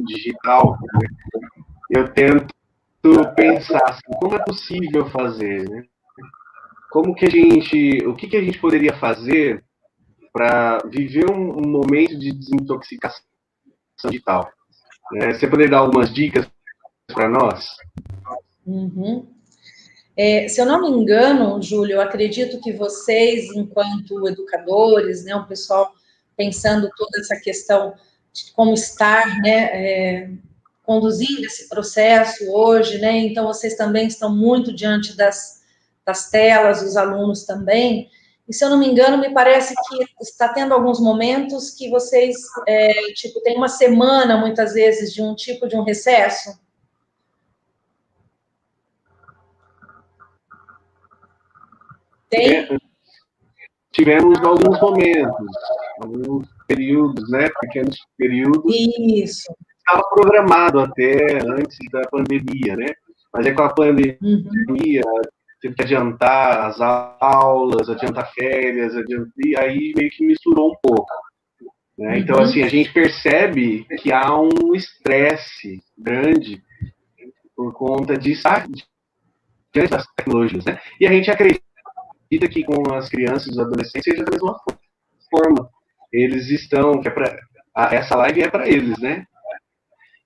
digital, né, eu tento pensar assim, como é possível fazer, né? O que a gente poderia fazer para viver um momento de desintoxicação digital? Você poderia dar algumas dicas para nós? Uhum. Se eu não me engano, Júlio, eu acredito que vocês, enquanto educadores, né, o pessoal pensando toda essa questão de como estar, né, conduzindo esse processo hoje, né, então vocês também estão muito diante das telas, os alunos também, e se eu não me engano, me parece que está tendo alguns momentos que vocês, tipo, tem uma semana, muitas vezes, de um tipo de um recesso. Tem? Tivemos alguns momentos, alguns períodos, né, pequenos períodos. Isso. Estava programado até antes da pandemia, né? Mas aí com a pandemia, teve que adiantar as aulas, adiantar férias, e aí meio que misturou um pouco. Né? Então, assim, a gente percebe que há um estresse grande por conta disso, diante das tecnologias, né? E a gente acredita que com as crianças e os adolescentes seja da mesma forma. Eles estão, essa live é para eles, né?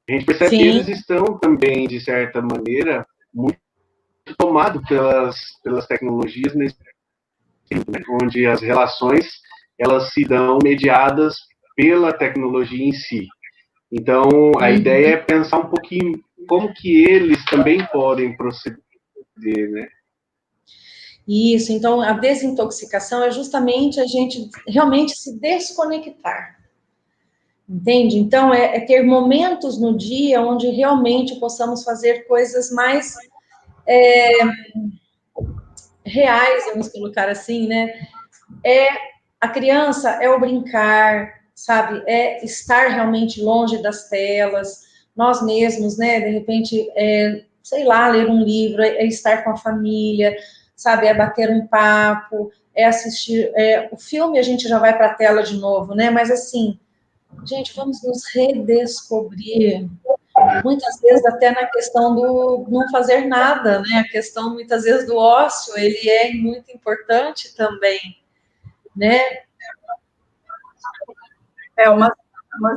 A gente percebe que eles estão também, de certa maneira, muito tomados pelas tecnologias, nesse tempo, né? Onde as relações elas se dão mediadas pela tecnologia em si. Então, a ideia é pensar um pouquinho como que eles também podem proceder, né? Isso, então a desintoxicação é justamente a gente realmente se desconectar, entende? Então é ter momentos no dia onde realmente possamos fazer coisas mais reais, vamos colocar assim, né? A criança é o brincar, sabe? É estar realmente longe das telas, nós mesmos, né? De repente, sei lá, ler um livro, é estar com a família, sabe? É bater um papo, é assistir. O filme a gente já vai para a tela de novo, né? Mas assim, gente, vamos nos redescobrir. Muitas vezes até na questão do não fazer nada, né? A questão, muitas vezes, do ócio, ele é muito importante também, né? Umas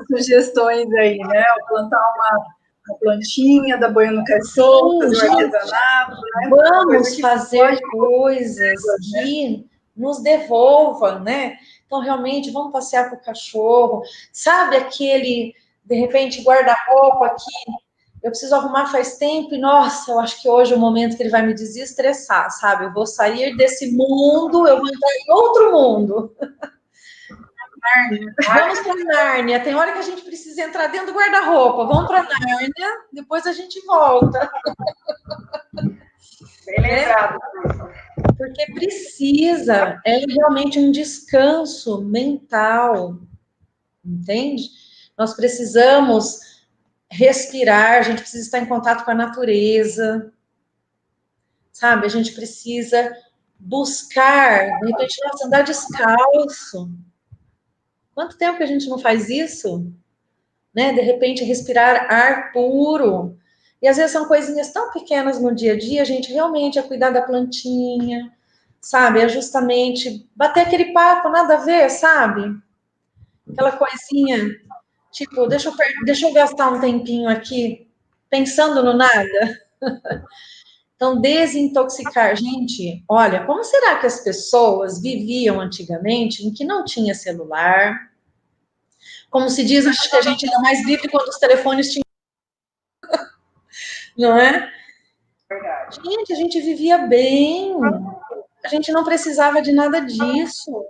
sugestões aí, né? Plantar uma plantinha, dar banho no cachorro, fazer um artesanato, né? Vamos fazer coisas que nos devolvam, né? Então, realmente, vamos passear com o cachorro. Sabe aquele, de repente, guarda-roupa que eu preciso arrumar faz tempo e, nossa, eu acho que hoje é o momento que ele vai me desestressar, sabe? Eu vou sair desse mundo, eu vou entrar em outro mundo. Vamos para Nárnia. Tem hora que a gente precisa entrar dentro do guarda-roupa. Vamos para Nárnia, depois a gente volta. Bem lembrado. Porque precisa, é realmente um descanso mental, entende? Nós precisamos respirar, a gente precisa estar em contato com a natureza, sabe? A gente precisa buscar, de repente, nossa, andar descalço. Quanto tempo que a gente não faz isso? Né? De repente, respirar ar puro. E às vezes são coisinhas tão pequenas no dia a dia, a gente realmente é cuidar da plantinha, sabe? É justamente bater aquele papo, nada a ver, sabe? Aquela coisinha, tipo, deixa eu gastar um tempinho aqui pensando no nada. Então, desintoxicar. Gente, olha, como será que as pessoas viviam antigamente em que não tinha celular? Como se diz, acho que a gente era mais livre quando os telefones tinham, não é? Verdade. Gente, a gente vivia bem. A gente não precisava de nada disso.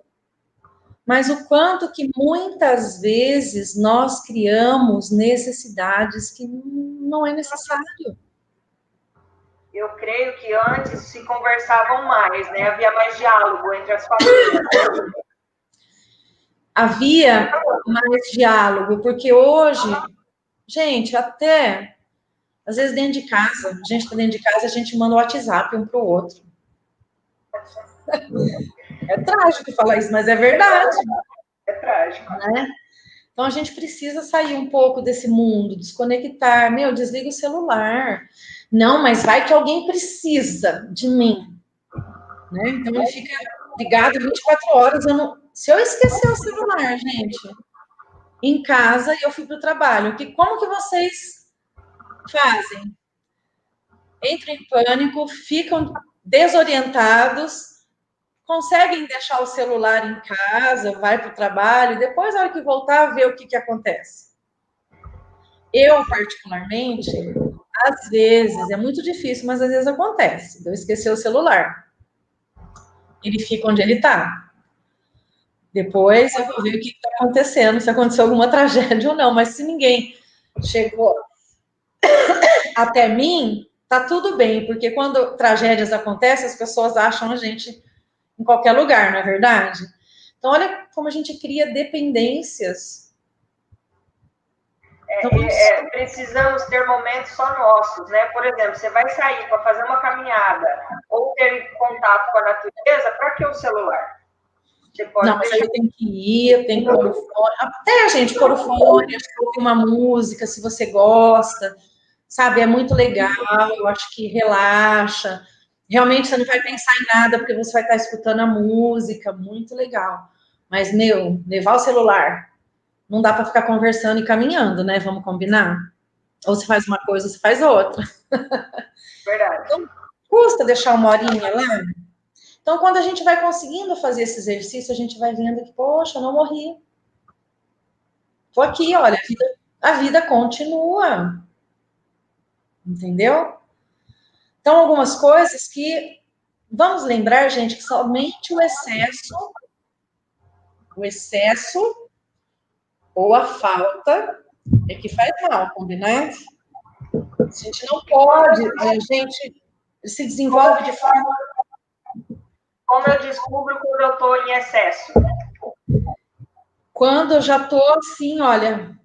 Mas o quanto que muitas vezes nós criamos necessidades que não é necessário. Eu creio que antes se conversavam mais, né? Havia mais diálogo entre as famílias. Havia mais diálogo, porque hoje, gente, até às vezes dentro de casa, a gente está dentro de casa, a gente manda o WhatsApp um para o outro. É trágico falar isso, mas é verdade. É trágico. Né? Então a gente precisa sair um pouco desse mundo, desconectar. Meu, desliga o celular. Não, mas vai que alguém precisa de mim. Né? Então ele fica ligado 24 horas. Se eu esquecer o celular, gente, em casa e eu fui para o trabalho, como que vocês fazem? Entram em pânico, ficam desorientados, conseguem deixar o celular em casa, vai para o trabalho, e depois, na hora que voltar, ver o que acontece. Eu, particularmente, às vezes, é muito difícil, mas às vezes acontece. Eu esqueci o celular. Ele fica onde ele está. Depois eu vou ver o que está acontecendo, se aconteceu alguma tragédia ou não. Mas se ninguém chegou até mim, tá tudo bem, porque quando tragédias acontecem, as pessoas acham a gente em qualquer lugar, não é verdade? Então, olha como a gente cria dependências. Precisamos ter momentos só nossos, né? Por exemplo, você vai sair para fazer uma caminhada ou ter contato com a natureza, para que o celular? Você pode não, mas aí eu tenho que ir, eu tenho que pôr o fone. Até a gente pôr o fone, acho que ouvir uma música, se você gosta, sabe? É muito legal, eu acho que relaxa. Realmente você não vai pensar em nada, porque você vai estar escutando a música, muito legal. Mas, meu, levar o celular, não dá para ficar conversando e caminhando, né? Vamos combinar? Ou você faz uma coisa, ou você faz outra. Verdade. Então, custa deixar uma horinha lá? Então, quando a gente vai conseguindo fazer esse exercício, a gente vai vendo que, poxa, eu não morri. Tô aqui, olha, a vida continua. Entendeu? Então, algumas coisas que vamos lembrar, gente, que somente o excesso ou a falta é que faz mal, combinado? A gente não pode, a gente se desenvolve de forma... Como eu descubro quando eu estou em excesso? Quando eu já estou assim, olha,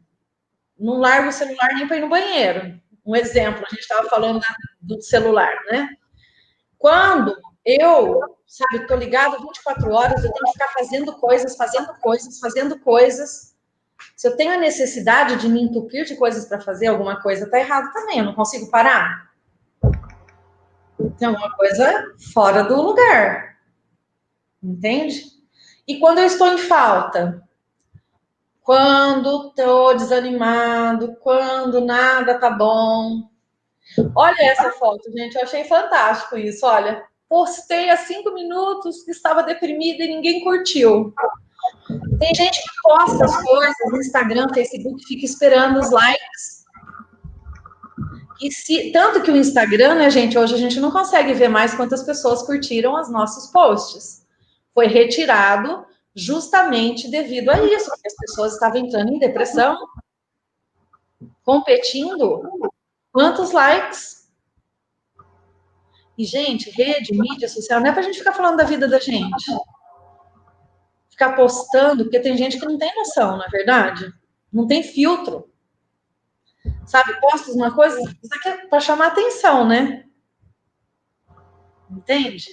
não largo o celular nem para ir no banheiro. Um exemplo, a gente estava falando do celular, né? Quando eu, sabe, estou ligada 24 horas, eu tenho que ficar fazendo coisas. Se eu tenho a necessidade de me entupir de coisas para fazer, alguma coisa está errado também, eu não consigo parar. Tem alguma coisa fora do lugar. Entende? E quando eu estou em falta? Quando estou desanimado, quando nada tá bom. Olha essa foto, gente, eu achei fantástico isso, olha. Postei há 5 minutos que estava deprimida e ninguém curtiu. Tem gente que posta as coisas no Instagram, Facebook, fica esperando os likes. Tanto que o Instagram, né, gente, hoje a gente não consegue ver mais quantas pessoas curtiram os nossos posts. Foi retirado justamente devido a isso, porque as pessoas estavam entrando em depressão, competindo. Quantos likes? E, gente, rede, mídia social, não é pra gente ficar falando da vida da gente. Ficar postando, porque tem gente que não tem noção, na verdade. Não tem filtro. Sabe, posta uma coisa, isso aqui é para chamar atenção, né? Entende?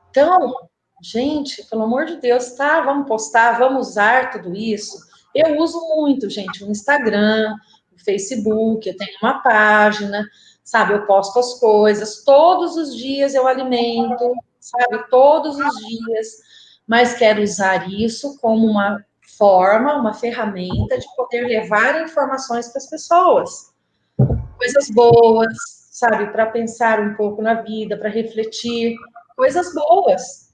Então, gente, pelo amor de Deus, tá? Vamos postar, vamos usar tudo isso. Eu uso muito, gente, o Instagram, o Facebook, eu tenho uma página, sabe? Eu posto as coisas, todos os dias eu alimento, sabe? Todos os dias, mas quero usar isso como uma forma, uma ferramenta de poder levar informações para as pessoas. Coisas boas, sabe? Para pensar um pouco na vida, para refletir, coisas boas.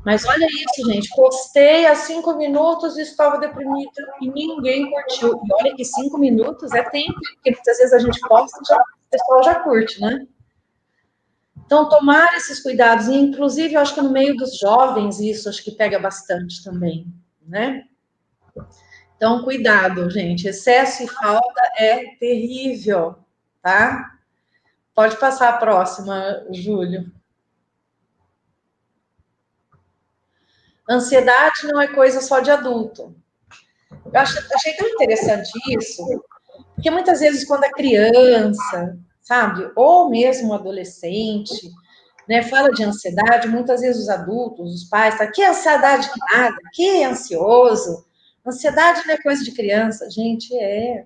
Mas olha isso, gente. Postei há 5 minutos e estava deprimida e ninguém curtiu. E olha que 5 minutos é tempo, porque muitas vezes a gente posta e o pessoal já curte, né? Então, tomar esses cuidados, e inclusive, eu acho que no meio dos jovens, isso acho que pega bastante também, né? Então, cuidado, gente. Excesso e falta é terrível, tá? Pode passar a próxima, Júlio. Ansiedade não é coisa só de adulto. Eu achei tão interessante isso, porque muitas vezes quando a criança, sabe, ou mesmo o adolescente, né, fala de ansiedade, muitas vezes os adultos, os pais, tá, que ansiedade que nada, que ansioso. Ansiedade não é coisa de criança. Gente, é.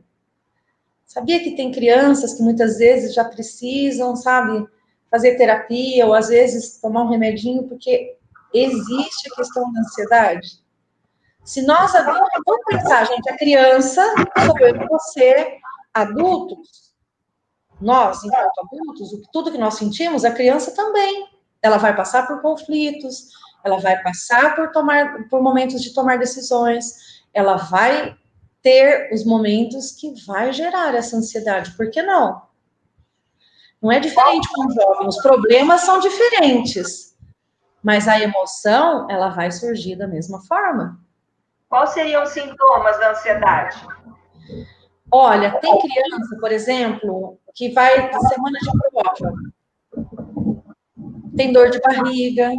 Sabia que tem crianças que muitas vezes já precisam, sabe, fazer terapia, ou às vezes tomar um remedinho, porque existe a questão da ansiedade? Se nós adultos, vamos pensar, gente, a criança, sou eu e você, adultos, nós, enquanto adultos, tudo que nós sentimos, a criança também. Ela vai passar por conflitos, ela vai passar por momentos de tomar decisões, ela vai ter os momentos que vai gerar essa ansiedade. Por que não? Não é diferente com o jovem, os problemas são diferentes, mas a emoção, ela vai surgir da mesma forma. Quais seriam os sintomas da ansiedade? Olha, tem criança, por exemplo, que vai na semana de prova, tem dor de barriga,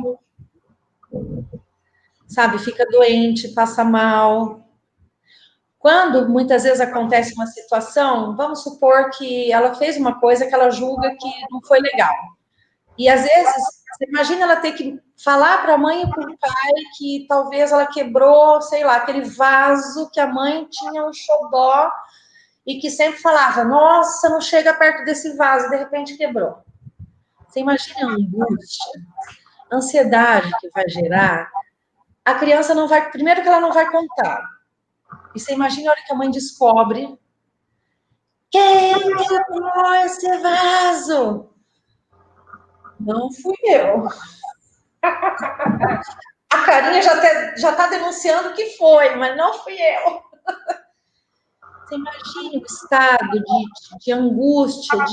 sabe, fica doente, passa mal. Quando muitas vezes acontece uma situação, vamos supor que ela fez uma coisa que ela julga que não foi legal. E às vezes, você imagina ela ter que falar para a mãe e para o pai que talvez ela quebrou, sei lá, aquele vaso que a mãe tinha um xodó e que sempre falava, nossa, não chega perto desse vaso, de repente quebrou. Você imagina a angústia, a ansiedade que vai gerar? A criança não vai, primeiro que ela não vai contar. E você imagina a hora que a mãe descobre, quem quebrou esse vaso? Não fui eu. A carinha já tá denunciando que foi, mas não fui eu. Você imagina o estado de angústia,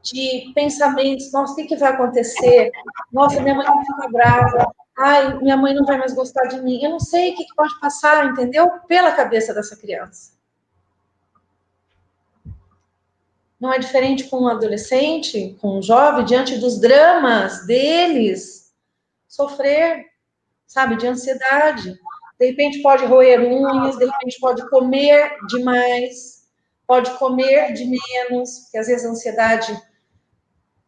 de pensamentos, nossa, o que vai acontecer? Nossa, minha mãe vai ficar brava. Ai, minha mãe não vai mais gostar de mim. Eu não sei o que pode passar, entendeu? Pela cabeça dessa criança. Não é diferente com um adolescente, com um jovem, diante dos dramas deles, sofrer, sabe, de ansiedade. De repente pode roer unhas, de repente pode comer demais, pode comer de menos, porque às vezes a ansiedade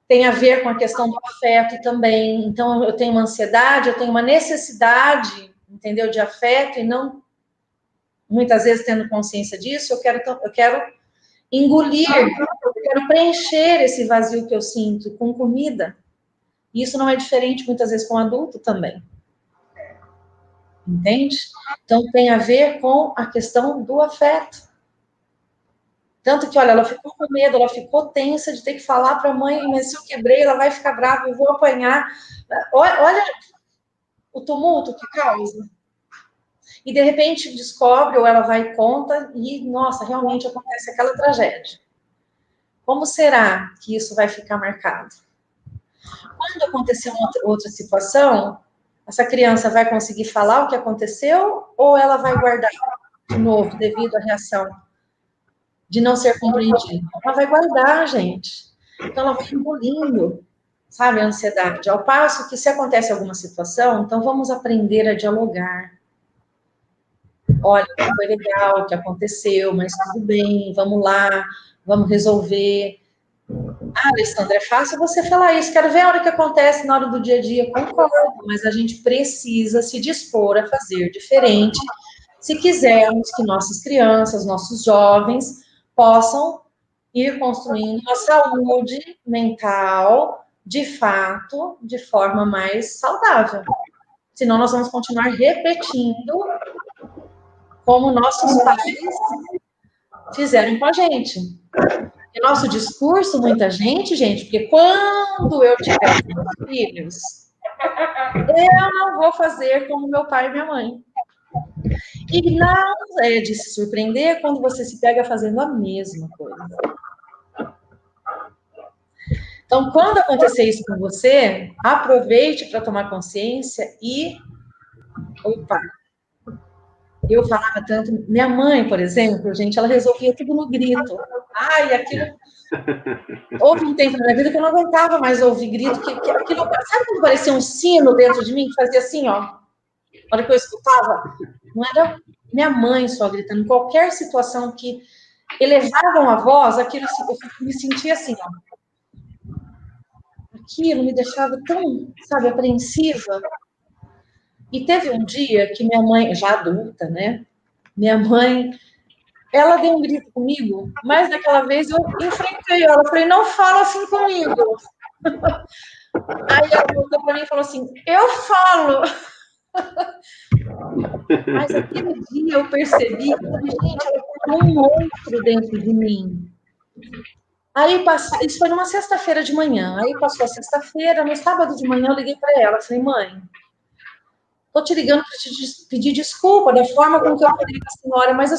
tem a ver com a questão do afeto também. Então, eu tenho uma ansiedade, eu tenho uma necessidade, entendeu, de afeto, e não, muitas vezes, tendo consciência disso, eu quero engolir, eu quero preencher esse vazio que eu sinto com comida. E isso não é diferente, muitas vezes, com o adulto também. Entende? Então, tem a ver com a questão do afeto. Tanto que, olha, ela ficou com medo, ela ficou tensa de ter que falar para a mãe, mas se eu quebrei, ela vai ficar brava, eu vou apanhar. Olha o tumulto que causa. E, de repente, descobre, ou ela vai e conta, e, nossa, realmente acontece aquela tragédia. Como será que isso vai ficar marcado? Quando acontecer outra situação, essa criança vai conseguir falar o que aconteceu, ou ela vai guardar de novo, devido à reação de não ser compreendida? Ela vai guardar, gente. Então, ela vai engolindo, sabe, a ansiedade. Ao passo que, se acontece alguma situação, então vamos aprender a dialogar. Olha, foi legal o que aconteceu, mas tudo bem, vamos lá, vamos resolver. Ah, Alessandra, é fácil você falar isso. Quero ver a hora que acontece na hora do dia a dia. Concordo, mas a gente precisa se dispor a fazer diferente se quisermos que nossas crianças, nossos jovens, possam ir construindo uma saúde mental, de fato, de forma mais saudável. Senão nós vamos continuar repetindo como nossos pais fizeram com a gente. E nosso discurso, muita gente, porque quando eu tiver filhos, eu não vou fazer como meu pai e minha mãe. E não é de se surpreender quando você se pega fazendo a mesma coisa. Então, quando acontecer isso com você, aproveite para tomar consciência e... Opa! Eu falava tanto... Minha mãe, por exemplo, gente, ela resolvia tudo no grito. Ai, aquilo... Houve um tempo na minha vida que eu não aguentava mais ouvir grito, que aquilo... Sabe quando parecia um sino dentro de mim, que fazia assim, ó? A hora que eu escutava, não era minha mãe só gritando, qualquer situação que elevavam a voz, aquilo eu me sentia assim, ó. Aquilo me deixava tão, sabe, apreensiva. E teve um dia que minha mãe, já adulta, né? Minha mãe, ela deu um grito comigo, mas daquela vez eu enfrentei ela. Eu falei, não fala assim comigo. Aí ela voltou para mim e falou assim, eu falo. Mas aquele dia eu percebi, gente, ela tem um monstro dentro de mim. Aí passou, isso foi numa sexta-feira de manhã. Aí passou a sexta-feira, no sábado de manhã eu liguei para ela, falei, mãe, tô te ligando para te pedir desculpa da forma com que eu falei com a senhora, mas a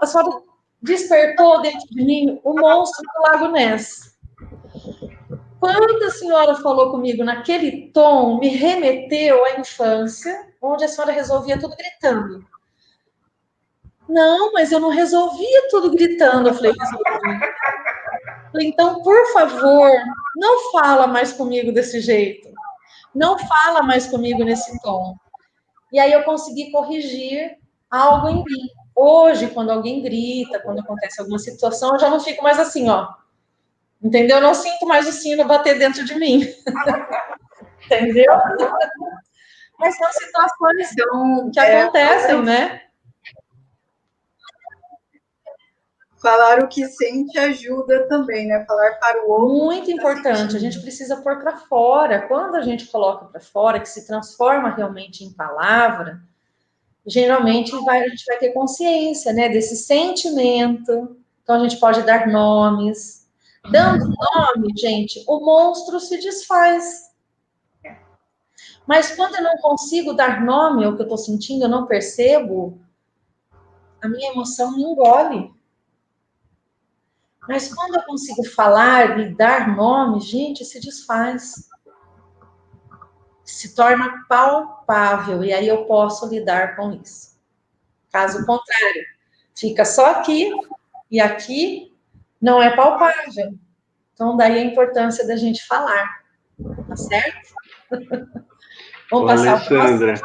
senhora despertou dentro de mim o monstro do Lago Ness. Quando a senhora falou comigo naquele tom, me remeteu à infância, onde a senhora resolvia tudo gritando. Não, mas eu não resolvia tudo gritando. Eu falei, resolvi. Então, por favor, não fala mais comigo desse jeito. Não fala mais comigo nesse tom. E aí eu consegui corrigir algo em mim. Hoje, quando alguém grita, quando acontece alguma situação, eu já não fico mais assim, ó. Entendeu? Eu não sinto mais o sino bater dentro de mim. Entendeu? Mas são situações que acontecem, né? Falar o que sente ajuda também, né? Falar para o outro. Muito importante, a gente precisa pôr para fora. Quando a gente coloca para fora, que se transforma realmente em palavra, geralmente a gente vai ter consciência, né, desse sentimento. Então a gente pode dar nomes. Dando nome, gente, o monstro se desfaz. Mas quando eu não consigo dar nome ao que eu estou sentindo, eu não percebo, a minha emoção me engole. Mas quando eu consigo falar e dar nome, gente, se desfaz. Se torna palpável, e aí eu posso lidar com isso. Caso contrário, fica só aqui, e aqui não é palpável. Então, daí a importância da gente falar, tá certo? Vamos passar Alessandra,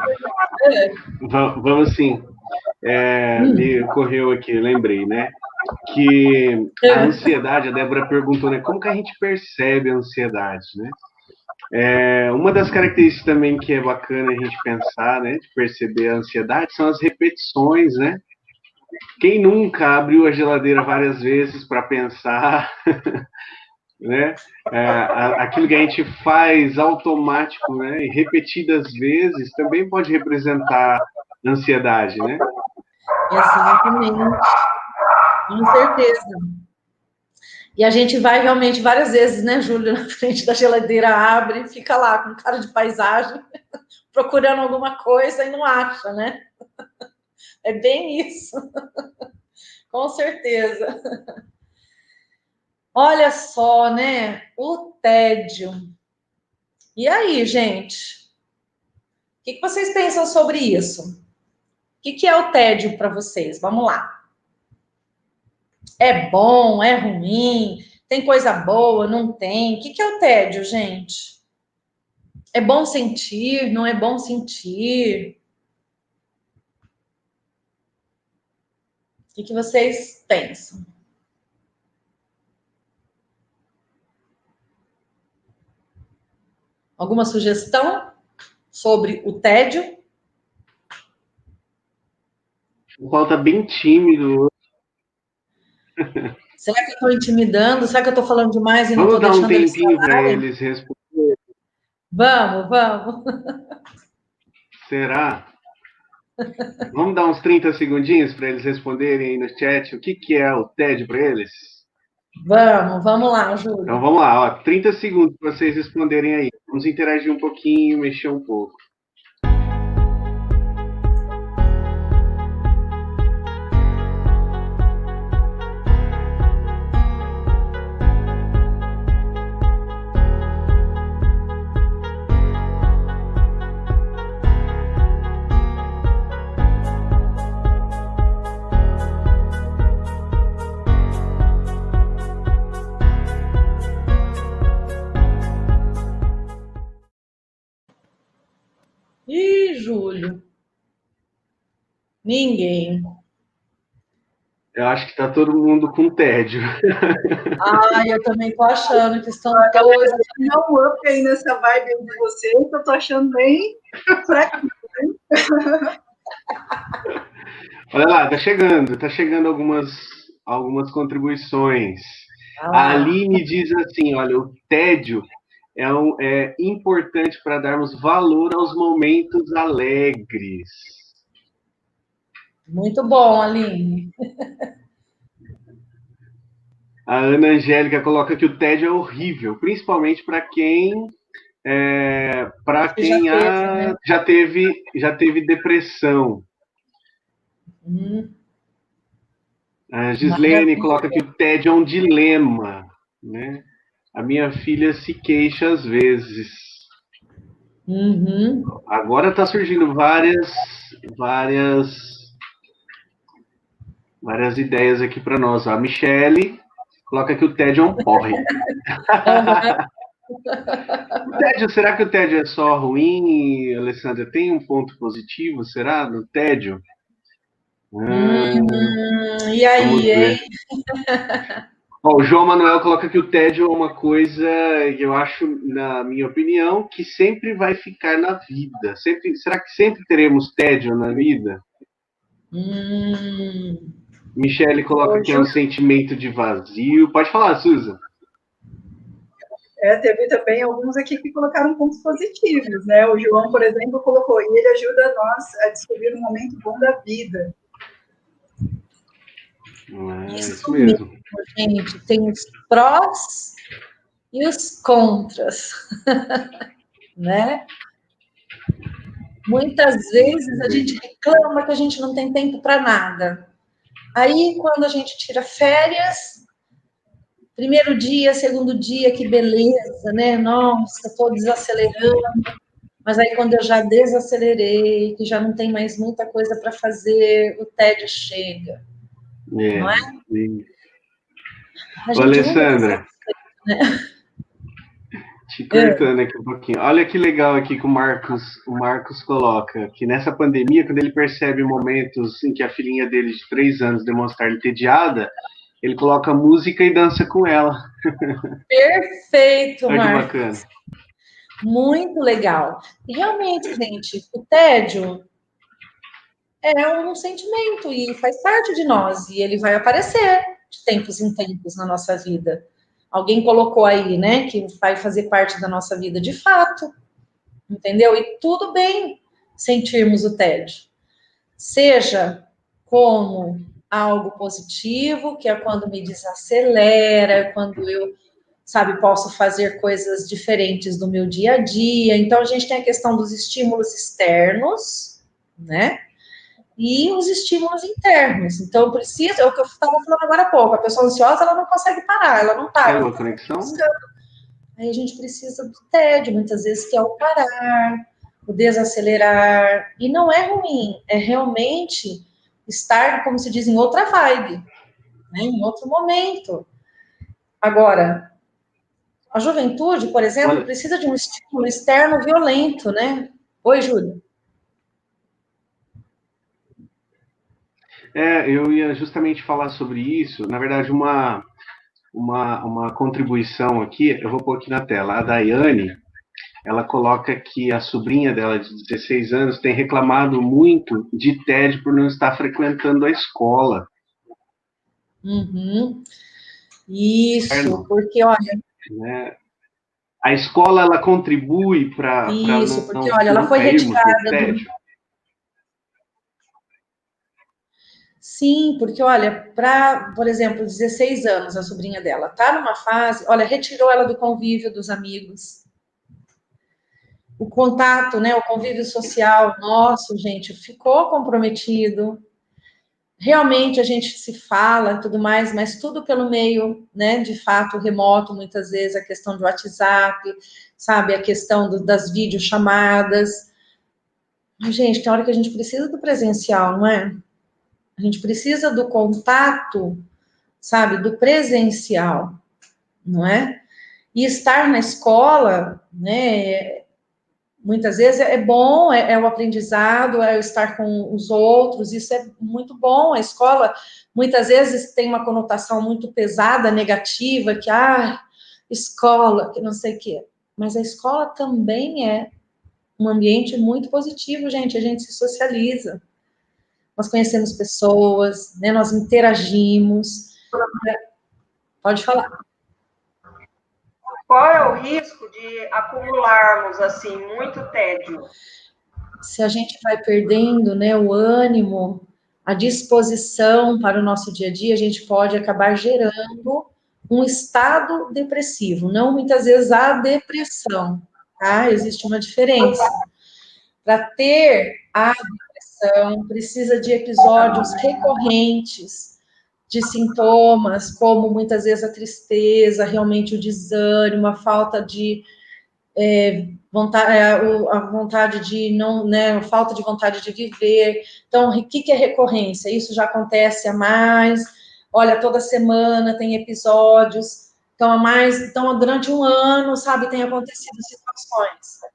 vamos sim. Me ocorreu aqui, lembrei, né? Que a ansiedade, a Débora perguntou, né? Como que a gente percebe a ansiedade, né? Uma das características também que é bacana a gente pensar, né? De perceber a ansiedade são as repetições, né? Quem nunca abriu a geladeira várias vezes para pensar, né? Aquilo que a gente faz automático, né? E repetidas vezes também pode representar ansiedade, né? Exatamente. Com certeza. E a gente vai realmente várias vezes, né, Júlio, na frente da geladeira, abre e fica lá com cara de paisagem, procurando alguma coisa e não acha, né? É bem isso. Com certeza. Olha só, né? O tédio. E aí, gente? O que vocês pensam sobre isso? O que é o tédio para vocês? Vamos lá. É bom? É ruim? Tem coisa boa? Não tem? O que é o tédio, gente? É bom sentir? Não é bom sentir? O que vocês pensam? Alguma sugestão sobre o tédio? O Paulo tá bem tímido. Será que eu estou intimidando? Será que eu estou falando demais e não Vamos estou dar um deixando eles tempinho para falarem? eles responderem. Vamos. Será? Vamos dar uns 30 segundinhos para eles responderem aí no chat o que é o TED para eles? Vamos lá, Júlio. Então vamos lá, ó, 30 segundos para vocês responderem aí. Vamos interagir um pouquinho, mexer um pouco. Ih, Júlio. Ninguém. Eu acho que tá todo mundo com tédio. Eu também tô achando que estão todos. Dá um up aí nessa vibe de vocês, que eu tô achando bem fraquinho, né? Olha lá, tá chegando algumas contribuições. A Aline diz assim, olha, o tédio é importante para darmos valor aos momentos alegres. Muito bom, Aline. A Ana Angélica coloca que o tédio é horrível, principalmente para quem já teve depressão. A Gislene coloca que o tédio é um dilema, né? A minha filha se queixa às vezes. Agora está surgindo várias ideias aqui para nós. A Michele coloca que o tédio é um porre. Será que o tédio é só ruim, Alessandra? Tem um ponto positivo, será, no tédio? E aí, hein? O João Manuel coloca que o tédio é uma coisa, eu acho, na minha opinião, que sempre vai ficar na vida. Será que sempre teremos tédio na vida? Michele coloca que é um sentimento de vazio. Pode falar, Susan. Teve também alguns aqui que colocaram pontos positivos, né? O João, por exemplo, colocou, e ele ajuda nós a descobrir um momento bom da vida. Isso mesmo, gente. Tem os prós e os contras, né? Muitas vezes a gente reclama que a gente não tem tempo para nada. Aí, quando a gente tira férias, Primeiro dia, segundo dia, que beleza, né? Nossa, estou desacelerando. Mas aí, quando eu já desacelerei, que já não tem mais muita coisa para fazer, o tédio chega, não é? Sim. A Ô, gente nunca está Alessandra, satisfeito, né? te cortando aqui um pouquinho. Olha que legal aqui que o Marcos coloca, que nessa pandemia, quando ele percebe momentos em que a filhinha dele de 3 anos demonstra entediada, ele coloca música e dança com ela. Perfeito, Olha que Marcos. bacana. Muito legal. E realmente, gente, o tédio é um sentimento e faz parte de nós, e ele vai aparecer de tempos em tempos na nossa vida. Alguém colocou aí, né, que vai fazer parte da nossa vida de fato, entendeu? E tudo bem sentirmos o tédio. Seja como algo positivo, que é quando me desacelera, quando eu, sabe, posso fazer coisas diferentes do meu dia a dia. Então, a gente tem a questão dos estímulos externos, né? E os estímulos internos. Então, precisa, é o que eu estava falando agora há pouco, a pessoa ansiosa, ela não consegue parar, ela não para. Caiu a conexão? Aí a gente precisa do tédio, muitas vezes, que é o parar, o desacelerar. E não é ruim, é realmente estar, como se diz, em outra vibe, né? Em outro momento. Agora, a juventude, por exemplo, Olha, precisa de um estímulo externo violento, né? Oi, Júlia. eu ia justamente falar sobre isso. Na verdade, uma contribuição aqui, eu vou pôr aqui na tela. A Daiane, ela coloca que a sobrinha dela, de 16 anos, tem reclamado muito de tédio por não estar frequentando a escola. Uhum. Isso, porque, olha, Né? A escola, ela contribui para isso, porque, olha, ela não foi cairmos no retirada do. tédio. Sim, porque, olha, para, por exemplo, 16 anos, a sobrinha dela tá numa fase, olha, retirou ela do convívio dos amigos. O contato, né, o convívio social nosso, gente, ficou comprometido. Realmente a gente se fala e tudo mais, mas tudo pelo meio, né, de fato, remoto, muitas vezes, a questão do WhatsApp, sabe, a questão das videochamadas. Mas, gente, tem hora que a gente precisa do presencial, não é? A gente precisa do contato, sabe, do presencial, não é? E estar na escola, né, muitas vezes é bom, é o aprendizado, é o estar com os outros, isso é muito bom. A escola, muitas vezes, tem uma conotação muito pesada, negativa, que, escola, que não sei o quê. Mas a escola também é um ambiente muito positivo, gente, a gente se socializa. Nós conhecemos pessoas, né, nós interagimos. Pode falar. Qual é o risco de acumularmos, assim, muito tédio? Se a gente vai perdendo, né, o ânimo, a disposição para o nosso dia a dia, a gente pode acabar gerando um estado depressivo, não muitas vezes a depressão, tá? Existe uma diferença. Para ter a depressão, precisa de episódios recorrentes de sintomas, como muitas vezes a tristeza, realmente o desânimo, a falta de a vontade de não, né, a falta de vontade de viver. Então, o que é recorrência? Isso já acontece a mais. Olha, toda semana tem episódios. Então, durante um ano, sabe, tem acontecido situações.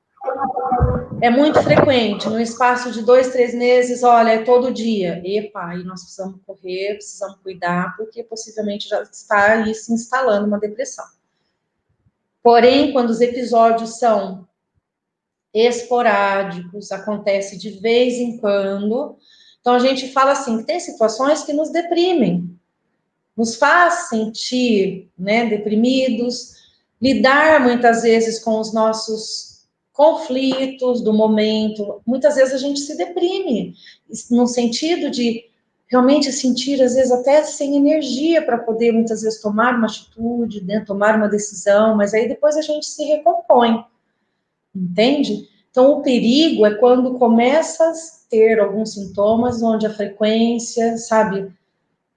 É muito frequente, no espaço de 2, 3 meses, olha, é todo dia. Epa, aí nós precisamos correr, precisamos cuidar, porque possivelmente já está aí se instalando uma depressão. Porém, quando os episódios são esporádicos, acontece de vez em quando, então a gente fala assim, que tem situações que nos deprimem, nos faz sentir, né, deprimidos, lidar muitas vezes com os nossos conflitos do momento. Muitas vezes a gente se deprime, no sentido de realmente sentir, às vezes, até sem energia para poder, muitas vezes, tomar uma atitude, né, tomar uma decisão, mas aí depois a gente se recompõe, entende? Então, o perigo é quando começa a ter alguns sintomas onde a frequência, sabe,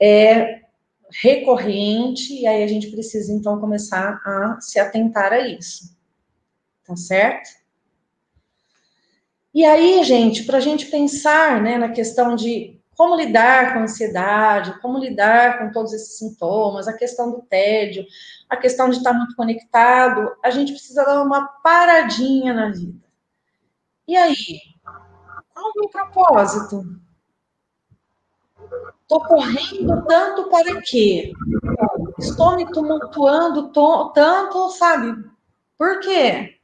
é recorrente, e aí a gente precisa, então, começar a se atentar a isso. Tá certo? E aí, gente, para a gente pensar, né, na questão de como lidar com a ansiedade, como lidar com todos esses sintomas, a questão do tédio, a questão de estar muito conectado, a gente precisa dar uma paradinha na vida. E aí, qual é o meu propósito? Estou correndo tanto para quê? Estou me tumultuando tanto, sabe? Por quê?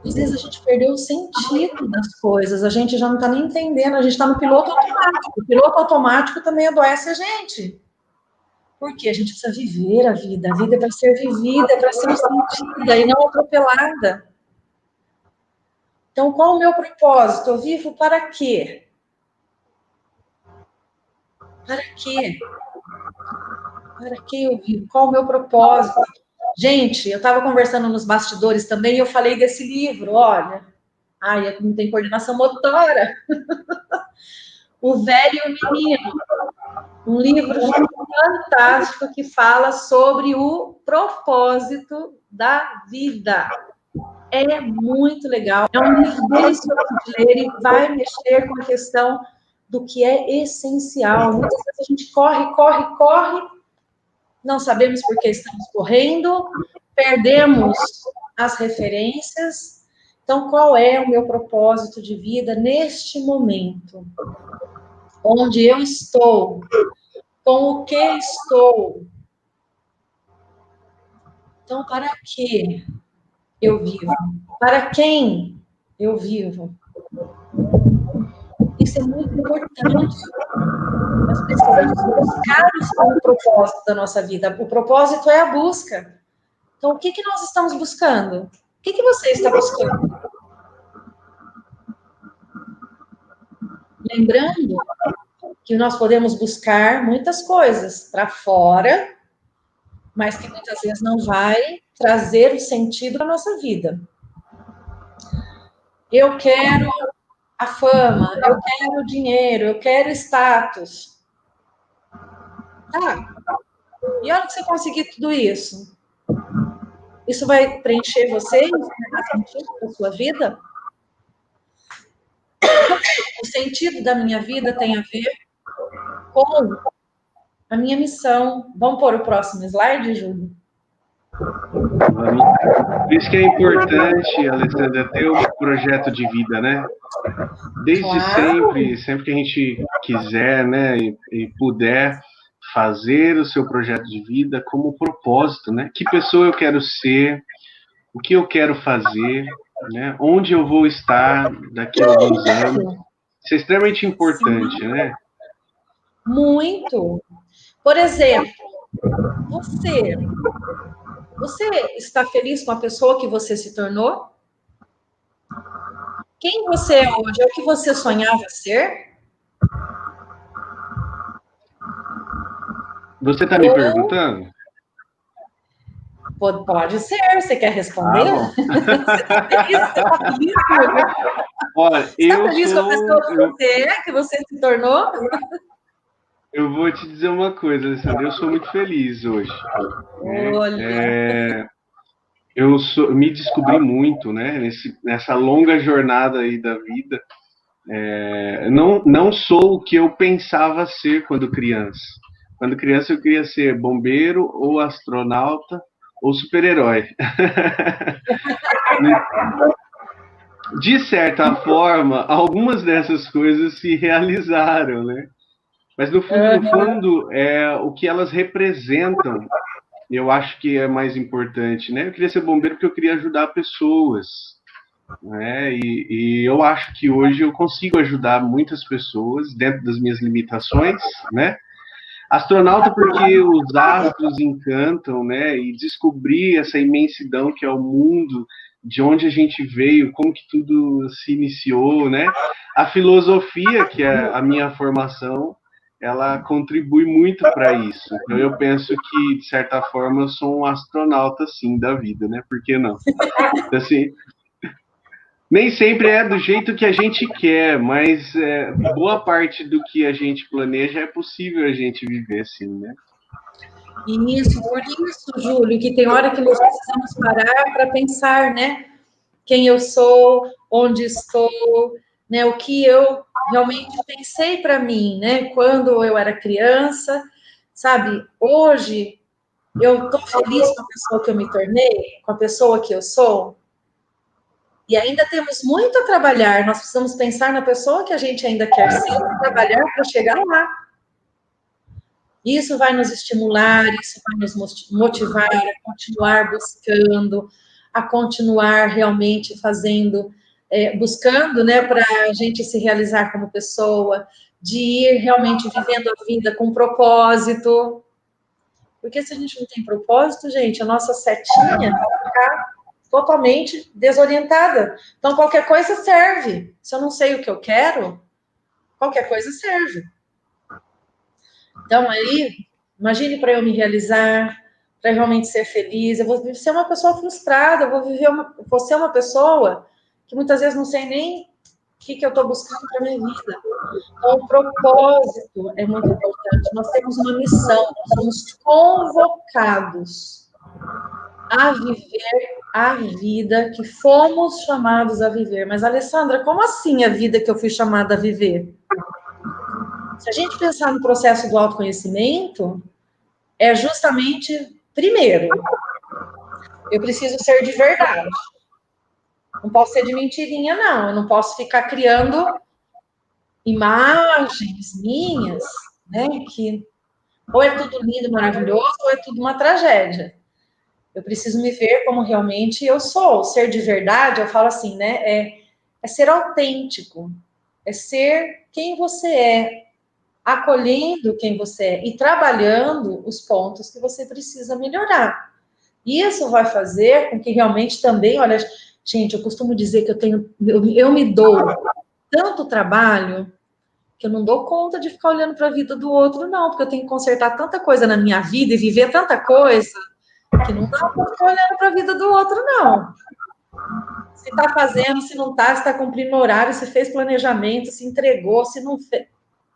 Às vezes a gente perdeu o sentido das coisas, a gente já não está nem entendendo, a gente está no piloto automático. O piloto automático também adoece a gente. Porque a gente precisa viver a vida é para ser vivida, é para ser sentida e não atropelada. Então, qual o meu propósito? Eu vivo para quê? Para quê? Para que eu vivo? Qual o meu propósito? Gente, eu estava conversando nos bastidores também e eu falei desse livro, olha. Ai, não tem coordenação motora. O Velho e o Menino. Um livro fantástico que fala sobre o propósito da vida. É muito legal. É um livro delicioso de ler e vai mexer com a questão do que é essencial. Muitas vezes a gente corre, não sabemos por que estamos correndo, perdemos as referências. Então, qual é o meu propósito de vida neste momento? Onde eu estou? Com o que estou? Então, para que eu vivo? Para quem eu vivo? Isso é muito importante. Nós precisamos buscar o propósito da nossa vida. O propósito é a busca. Então, o que nós estamos buscando? O que você está buscando? Lembrando que nós podemos buscar muitas coisas para fora, mas que muitas vezes não vai trazer o sentido da nossa vida. Eu quero a fama, eu quero dinheiro, eu quero status. Tá. E a hora que você conseguir tudo isso, isso vai preencher você? Isso vai dar sentido para a sua vida? O sentido da minha vida tem a ver com a minha missão. Vamos pôr o próximo slide, Júlio? Por isso que é importante, Alessandra, ter um projeto de vida, né? Desde sempre que a gente quiser, né, e puder fazer o seu projeto de vida como propósito, né? Que pessoa eu quero ser, o que eu quero fazer, né? Onde eu vou estar daqui a alguns anos. Isso é extremamente importante, sim, né? Muito. Por exemplo, você está feliz com a pessoa que você se tornou? Quem você é hoje? É o que você sonhava ser? Você está me perguntando? Pode ser. Você quer responder? Você está feliz? Você está feliz? Olha, você está feliz com a pessoa que você é, que você se tornou? Eu vou te dizer uma coisa, Alessandra, eu sou muito feliz hoje. Olha. Eu me descobri muito, né, nessa longa jornada aí da vida. Não sou o que eu pensava ser quando criança. Quando criança eu queria ser bombeiro, ou astronauta, ou super-herói. De certa forma, algumas dessas coisas se realizaram, né? Mas no fundo, o que elas representam, eu acho que é mais importante, né? Eu queria ser bombeiro porque eu queria ajudar pessoas, né? E eu acho que hoje eu consigo ajudar muitas pessoas dentro das minhas limitações, né? Astronauta porque os astros encantam, né? E descobrir essa imensidão que é o mundo, de onde a gente veio, como que tudo se iniciou, né? A filosofia, que é a minha formação, ela contribui muito para isso. Então, eu penso que, de certa forma, eu sou um astronauta, sim, da vida, né? Por que não? Então, assim, nem sempre é do jeito que a gente quer, mas boa parte do que a gente planeja é possível a gente viver, assim, né? E isso, por isso, Júlio, que tem hora que nós precisamos parar para pensar, né? Quem eu sou, onde estou, né? O que eu realmente pensei para mim, né? Quando eu era criança, sabe? Hoje eu estou feliz com a pessoa que eu me tornei, com a pessoa que eu sou. E ainda temos muito a trabalhar. Nós precisamos pensar na pessoa que a gente ainda quer ser, trabalhar para chegar lá. Isso vai nos estimular, isso vai nos motivar a continuar buscando, a continuar realmente fazendo, buscando, né, para a gente se realizar como pessoa, de ir realmente vivendo a vida com propósito. Porque se a gente não tem propósito, gente, a nossa setinha vai ficar totalmente desorientada. Então, qualquer coisa serve. Se eu não sei o que eu quero, qualquer coisa serve. Então, aí, imagine para eu me realizar, para realmente ser feliz. Eu vou ser uma pessoa frustrada, vou ser uma pessoa que muitas vezes não sei nem o que eu estou buscando para minha vida. Então, o propósito é muito importante. Nós temos uma missão, nós somos convocados a viver a vida que fomos chamados a viver. Mas, Alessandra, como assim a vida que eu fui chamada a viver? Se a gente pensar no processo do autoconhecimento, é justamente, primeiro, eu preciso ser de verdade. Não posso ser de mentirinha, não. Eu não posso ficar criando imagens minhas, né, que ou é tudo lindo, maravilhoso, ou é tudo uma tragédia. Eu preciso me ver como realmente eu sou. Ser de verdade, eu falo assim, né, é ser autêntico, é ser quem você é, acolhendo quem você é e trabalhando os pontos que você precisa melhorar. Isso vai fazer com que realmente também, olha, gente, eu costumo dizer que eu me dou tanto trabalho que eu não dou conta de ficar olhando para a vida do outro, não, porque eu tenho que consertar tanta coisa na minha vida e viver tanta coisa que não dá para ficar olhando para a vida do outro, não. Se está fazendo, se não está, se está cumprindo horário, se fez planejamento, se entregou, se não fez.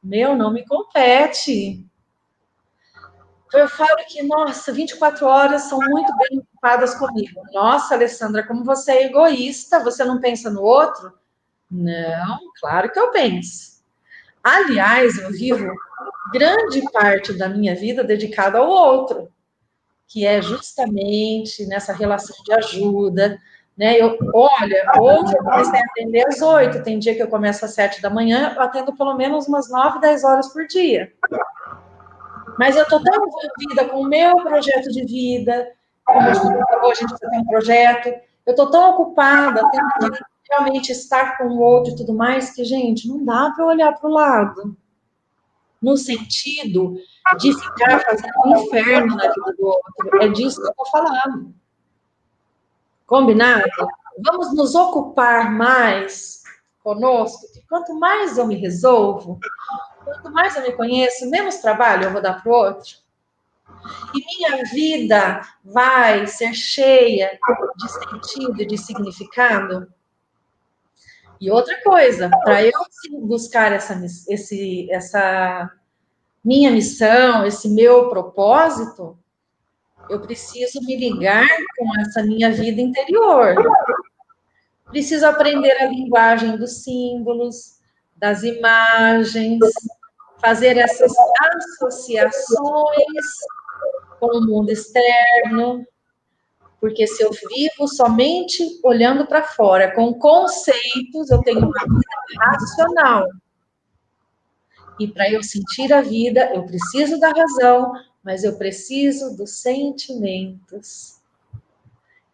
Meu, não me compete. Então, eu falo que, nossa, 24 horas são muito bem ocupadas comigo. Nossa, Alessandra, como você é egoísta, você não pensa no outro? Não, claro que eu penso. Aliás, eu vivo grande parte da minha vida dedicada ao outro, que é justamente nessa relação de ajuda, né? Olha, hoje eu comecei a atender às 8, tem dia que eu começo às 7 da manhã, eu atendo pelo menos umas 9, 10 horas por dia. Mas eu estou tão envolvida com o meu projeto de vida, como a gente tem um projeto, eu estou tão ocupada, tendo que realmente estar com o outro e tudo mais, que, gente, não dá para olhar para o lado. No sentido de ficar fazendo um inferno na vida do outro. É disso que eu estou falando. Combinado? Vamos nos ocupar mais conosco, que quanto mais eu me resolvo, quanto mais eu me conheço, menos trabalho eu vou dar para o outro. E minha vida vai ser cheia de sentido e de significado. E outra coisa, para eu buscar essa minha missão, esse meu propósito, eu preciso me ligar com essa minha vida interior. Preciso aprender a linguagem dos símbolos, das imagens, fazer essas associações com o mundo externo, porque se eu vivo somente olhando para fora, com conceitos, eu tenho uma vida racional. E para eu sentir a vida, eu preciso da razão, mas eu preciso dos sentimentos.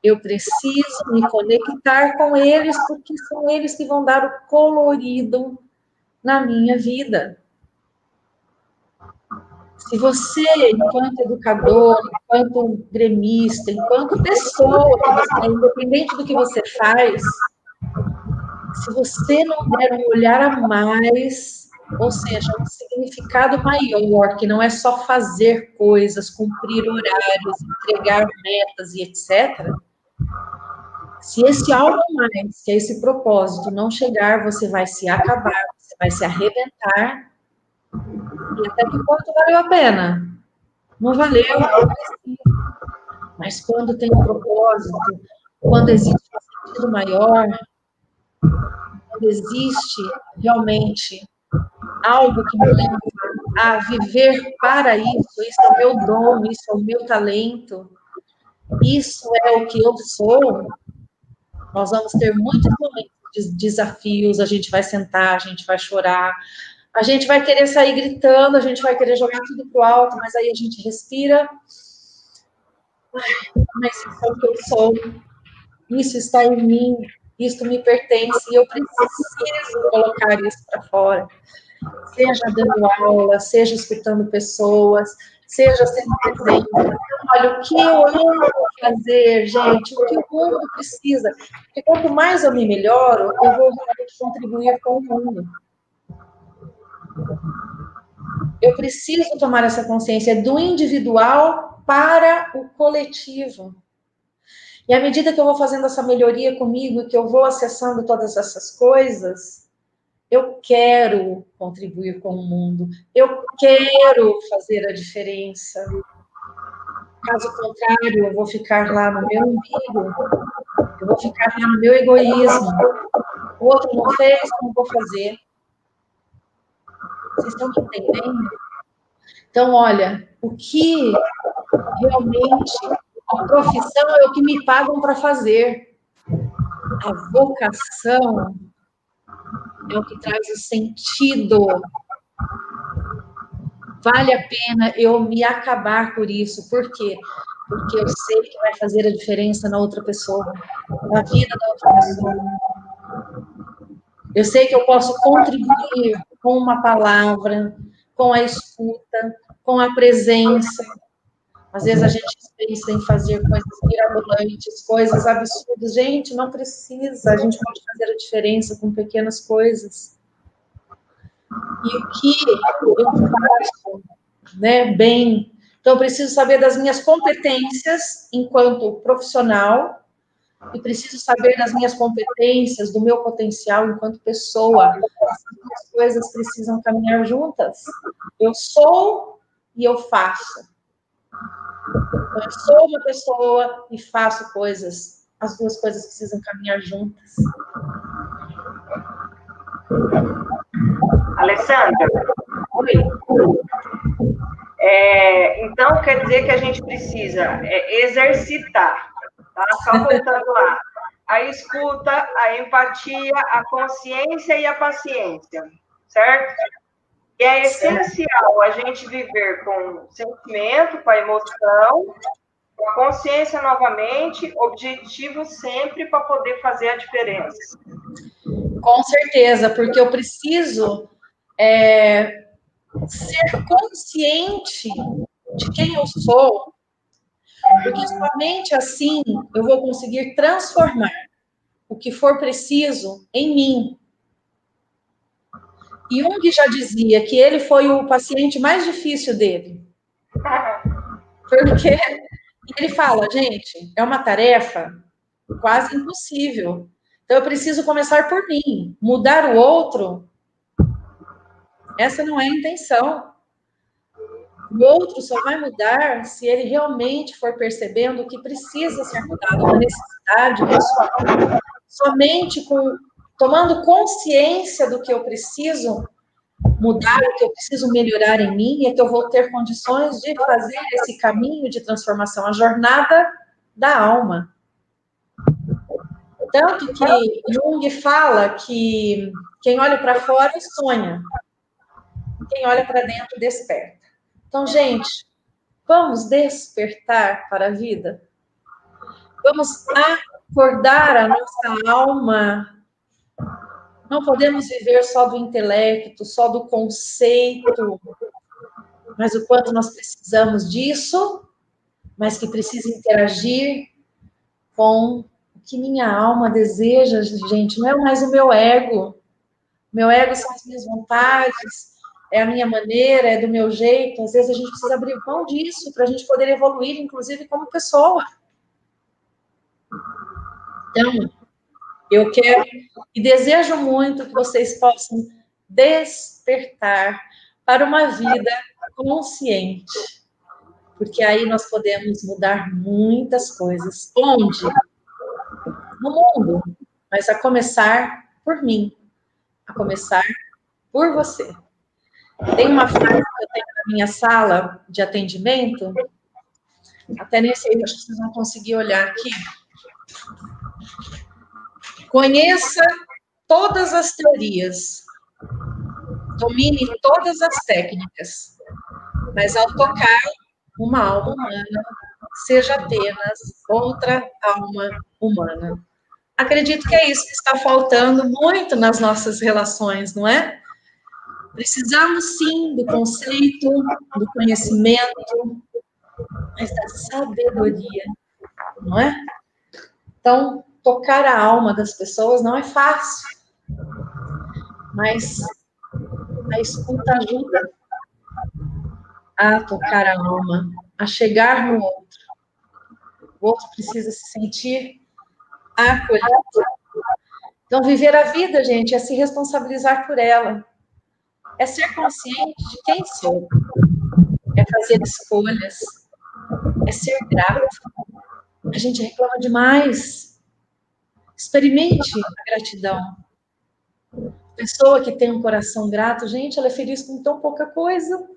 Eu preciso me conectar com eles, porque são eles que vão dar o colorido na minha vida. Se você, enquanto educador, enquanto gremista, enquanto pessoa, independente do que você faz, se você não der um olhar a mais, ou seja, um significado maior, que não é só fazer coisas, cumprir horários, entregar metas e etc., se esse algo a mais, se esse propósito não chegar, você vai se acabar, você vai se arrebentar. E até que ponto valeu a pena? Não valeu, não precisa. Mas quando tem um propósito, quando existe um sentido maior, quando existe realmente algo que me leva a viver para isso é o meu dom, isso é o meu talento, isso é o que eu sou, nós vamos ter muitos momentos de desafios, a gente vai sentar, a gente vai chorar, a gente vai querer sair gritando, a gente vai querer jogar tudo pro alto, mas aí a gente respira. Mas isso é o que eu sou, isso está em mim, isso me pertence, e eu preciso colocar isso para fora. Seja dando aula, seja escutando pessoas, seja sendo presente. Olha, o que eu amo fazer, gente, o que o mundo precisa. Porque quanto mais eu me melhoro, eu vou realmente contribuir com o mundo. Eu preciso tomar essa consciência do individual para o coletivo. E à medida que eu vou fazendo essa melhoria comigo, que eu vou acessando todas essas coisas, eu quero contribuir com o mundo, eu quero fazer a diferença. Caso contrário, eu vou ficar lá no meu umbigo, eu vou ficar lá no meu egoísmo. O outro não fez, eu não vou fazer. Vocês estão me entendendo? Então, olha, o que realmente a profissão é o que me pagam para fazer. A vocação é o que traz o sentido. Vale a pena eu me acabar por isso. Por quê? Porque eu sei que vai fazer a diferença na outra pessoa, na vida da outra pessoa. Eu sei que eu posso contribuir com uma palavra, com a escuta, com a presença. Às vezes a gente pensa em fazer coisas mirabolantes, coisas absurdas. Gente, não precisa. A gente pode fazer a diferença com pequenas coisas. E o que eu faço, né, bem? Então, eu preciso saber das minhas competências enquanto profissional e preciso saber das minhas competências, do meu potencial enquanto pessoa. Essas duas coisas precisam caminhar juntas. Eu sou e eu faço. Então, eu sou uma pessoa e faço coisas. As duas coisas precisam caminhar juntas. Alessandra, Oi. Então quer dizer que a gente precisa exercitar, tá? Só voltando lá. A escuta, a empatia, a consciência e a paciência, certo? E é essencial a gente viver com sentimento, com a emoção, com a consciência novamente, objetivo sempre para poder fazer a diferença. Com certeza, porque eu preciso ser consciente de quem eu sou, porque somente assim eu vou conseguir transformar o que for preciso em mim. E Jung já dizia que ele foi o paciente mais difícil dele. Porque ele fala, gente, é uma tarefa quase impossível. Então eu preciso começar por mim. Mudar o outro, essa não é a intenção. O outro só vai mudar se ele realmente for percebendo o que precisa ser mudado, uma necessidade pessoal. Somente tomando consciência do que eu preciso mudar, o que eu preciso melhorar em mim, é que eu vou ter condições de fazer esse caminho de transformação, a jornada da alma. Tanto que Jung fala que quem olha para fora sonha, quem olha para dentro desperta. Então, gente, vamos despertar para a vida? Vamos acordar a nossa alma. Não podemos viver só do intelecto, só do conceito, mas o quanto nós precisamos disso, mas que precisa interagir com o que minha alma deseja, gente. Não é mais o meu ego. Meu ego são as minhas vontades, é a minha maneira, é do meu jeito. Às vezes a gente precisa abrir mão disso para a gente poder evoluir, inclusive como pessoa. Então, eu quero e desejo muito que vocês possam despertar para uma vida consciente. porque aí nós podemos mudar muitas coisas. Onde? No mundo, mas a começar por mim, a começar por você. Tem uma frase que eu tenho na minha sala de atendimento, até nesse aí, acho que vocês vão conseguir olhar aqui. Conheça todas as teorias, domine todas as técnicas, mas ao tocar uma alma humana, seja apenas outra alma humana. Acredito que é isso que está faltando muito nas nossas relações, não é? Precisamos, sim, do conceito, do conhecimento, mas da sabedoria, não é? Então, tocar a alma das pessoas não é fácil, mas a escuta ajuda a tocar a alma, a chegar no outro. O outro precisa se sentir acolhido. Então, viver a vida, gente, é se responsabilizar por ela. É ser consciente de quem sou. É fazer escolhas. É ser grato. A gente reclama demais. Experimente a gratidão. Pessoa que tem um coração grato, gente, ela é feliz com tão pouca coisa.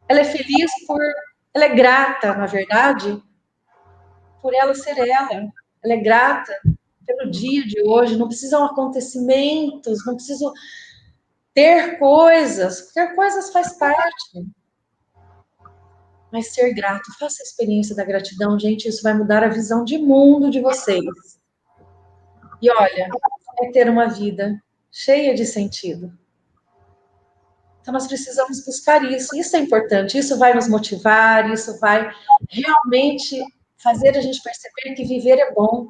Ela é feliz ela é grata, na verdade, por ela ser ela. Ela é grata pelo dia de hoje. Não precisam acontecimentos, não precisam ter coisas. Ter coisas faz parte. Mas ser grato, faça a experiência da gratidão, gente, isso vai mudar a visão de mundo de vocês. E olha, é ter uma vida cheia de sentido. Então, nós precisamos buscar isso. Isso é importante, isso vai nos motivar, isso vai realmente fazer a gente perceber que viver é bom.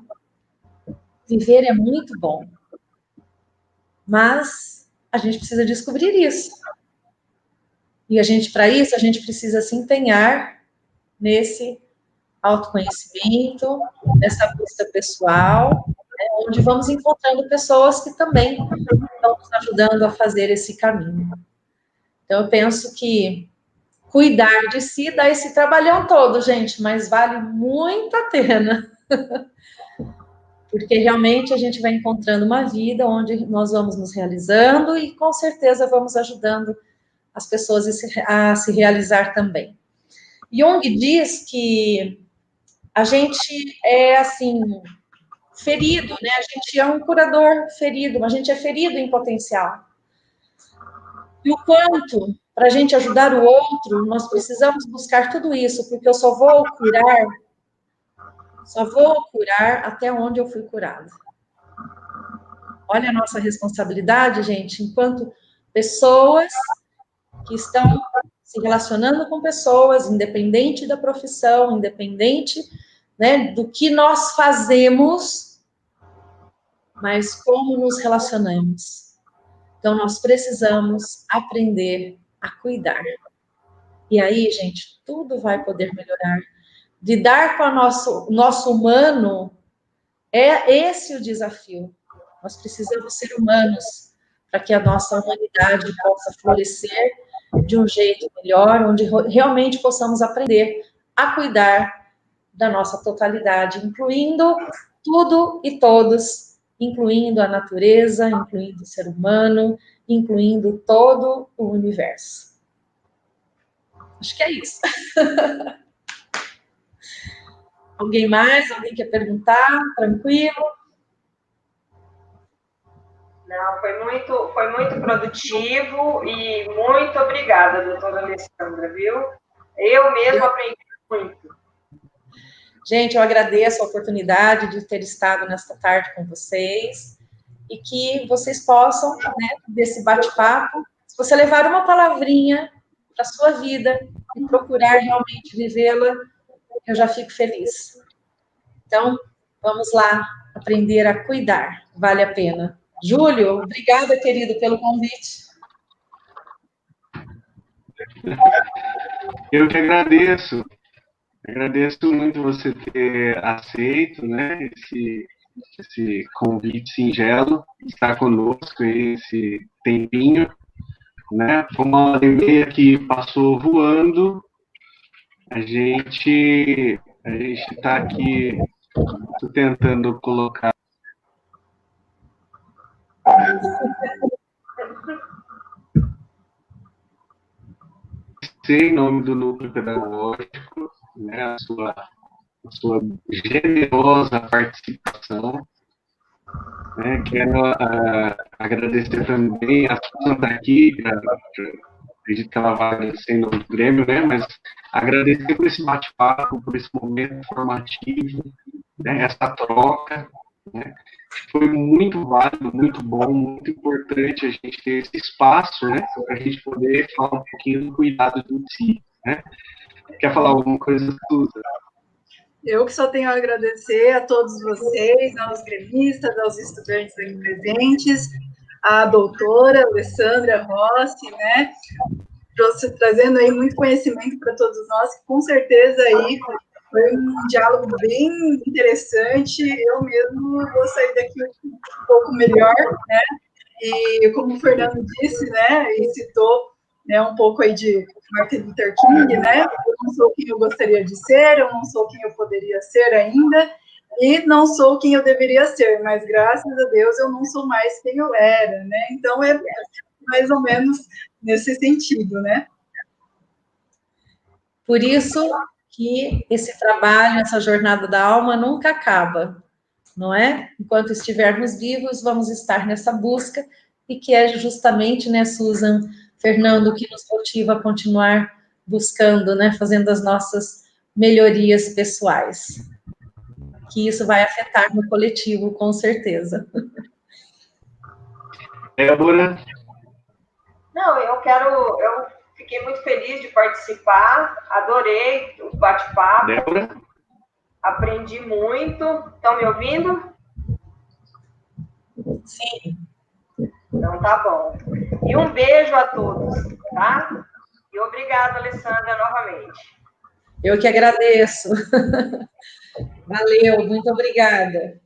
Viver é muito bom. Mas a gente precisa descobrir isso. E para isso, a gente precisa se empenhar nesse autoconhecimento, nessa busca pessoal, né, onde vamos encontrando pessoas que também estão nos ajudando a fazer esse caminho. Então, eu penso que cuidar de si dá esse trabalhão todo, gente, mas vale muito a pena. Porque realmente a gente vai encontrando uma vida onde nós vamos nos realizando e com certeza vamos ajudando as pessoas a se realizar também. Jung diz que a gente é, assim, ferido, né? A gente é um curador ferido, a gente é ferido em potencial. E o quanto, para a gente ajudar o outro, nós precisamos buscar tudo isso, porque eu só vou curar até onde eu fui curada. Olha a nossa responsabilidade, gente, enquanto pessoas que estão se relacionando com pessoas, independente da profissão, independente, né, do que nós fazemos, mas como nos relacionamos. Então, nós precisamos aprender a cuidar. E aí, gente, tudo vai poder melhorar. Lidar com o nosso humano é esse o desafio. Nós precisamos ser humanos para que a nossa humanidade possa florescer de um jeito melhor, onde realmente possamos aprender a cuidar da nossa totalidade, incluindo tudo e todos, incluindo a natureza, incluindo o ser humano, incluindo todo o universo. Acho que é isso. Alguém mais? Alguém quer perguntar? Tranquilo? Não, foi muito produtivo e muito obrigada, doutora Alessandra, viu? Eu mesmo aprendi muito. Gente, eu agradeço a oportunidade de ter estado nesta tarde com vocês e que vocês possam, né, desse bate-papo, se você levar uma palavrinha para a sua vida e procurar realmente vivê-la, eu já fico feliz. Então, vamos lá aprender a cuidar, vale a pena. Júlio, obrigada, querido, pelo convite. Eu que agradeço. Agradeço muito você ter aceito, né, esse convite singelo, estar conosco esse tempinho, né? Foi uma hora e meia que passou voando A gente está aqui, tô tentando colocar em nome do núcleo pedagógico, né, a sua generosa participação. Né, quero agradecer também a Susan está aqui, acredito que ela vai agradecer em nome do Grêmio, né, mas agradecer por esse bate-papo, por esse momento formativo, né, essa troca, né, foi muito válido, muito bom, muito importante a gente ter esse espaço, né, para a gente poder falar um pouquinho do cuidado do si, né. Quer falar alguma coisa, Susan? Eu que só tenho a agradecer a todos vocês, aos gremistas, aos estudantes aqui presentes, à doutora Alessandra Rossi, né, trazendo aí muito conhecimento para todos nós, que com certeza aí foi um diálogo bem interessante. Eu mesmo vou sair daqui um pouco melhor, né, e como o Fernando disse, né, e citou, né, um pouco aí de Martin Luther King, né, eu não sou quem eu gostaria de ser, eu não sou quem eu poderia ser ainda, e não sou quem eu deveria ser, mas graças a Deus eu não sou mais quem eu era, né, então é mais ou menos nesse sentido, né. Por isso que esse trabalho, essa jornada da alma nunca acaba, não é? Enquanto estivermos vivos, vamos estar nessa busca, e que é justamente, né, Susan, Fernando, que nos motiva a continuar buscando, né, fazendo as nossas melhorias pessoais. Que isso vai afetar no coletivo, com certeza. Débora? Não, eu fiquei muito feliz de participar, adorei o bate-papo. Débora? Aprendi muito. Estão me ouvindo? Sim. Então tá bom. E um beijo a todos, tá? E obrigada, Alessandra, novamente. Eu que agradeço. Valeu, muito obrigada.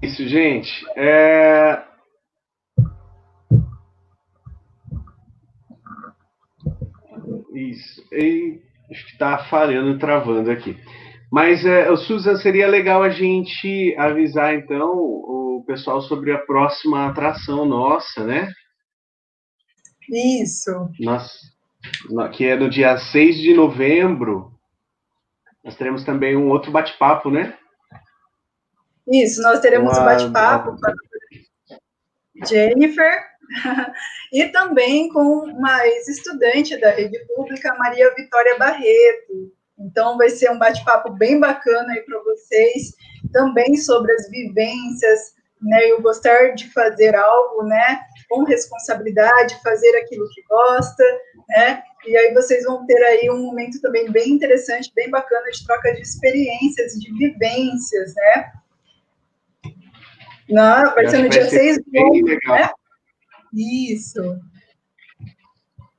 Isso, gente. Isso. Acho que está falhando, travando aqui. Mas, Susan, seria legal a gente avisar, então, o pessoal sobre a próxima atração nossa, né? Isso. Que é no dia 6 de novembro. Nós teremos também um outro bate-papo, né? Isso, nós teremos um bate-papo com a Jennifer e também com uma ex-estudante da rede pública, Maria Vitória Barreto. Então, vai ser um bate-papo bem bacana aí para vocês, também sobre as vivências, né, e o gostar de fazer algo, né, com responsabilidade, fazer aquilo que gosta, né, e aí vocês vão ter aí um momento também bem interessante, bem bacana de troca de experiências, de vivências, né. Não, vai ser no dia 6 de novembro, né? Isso.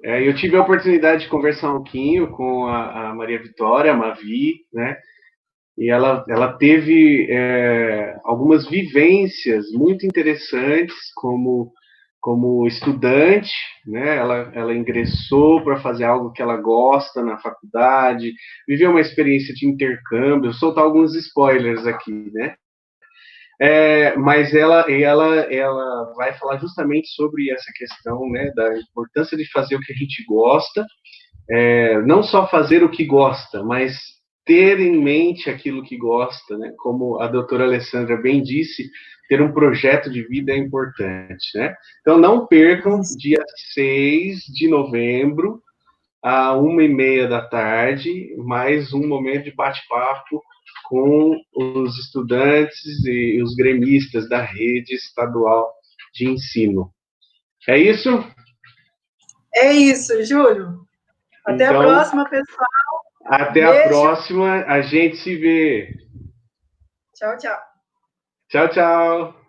Eu tive a oportunidade de conversar um pouquinho com a Maria Vitória, a Mavi, né? E ela teve algumas vivências muito interessantes como estudante, né? Ela ingressou para fazer algo que ela gosta na faculdade, viveu uma experiência de intercâmbio, vou soltar alguns spoilers aqui, né? Mas ela vai falar justamente sobre essa questão, né, da importância de fazer o que a gente gosta, não só fazer o que gosta, mas ter em mente aquilo que gosta, né? Como a doutora Alessandra bem disse, ter um projeto de vida é importante, né? Então não percam, dia 6 de novembro, às 1h30 da tarde, mais um momento de bate-papo com os estudantes e os gremistas da rede estadual de ensino. É isso? É isso, Júlio. Até então, a próxima, pessoal. Até a próxima, a gente se vê. Tchau, tchau. Tchau, tchau.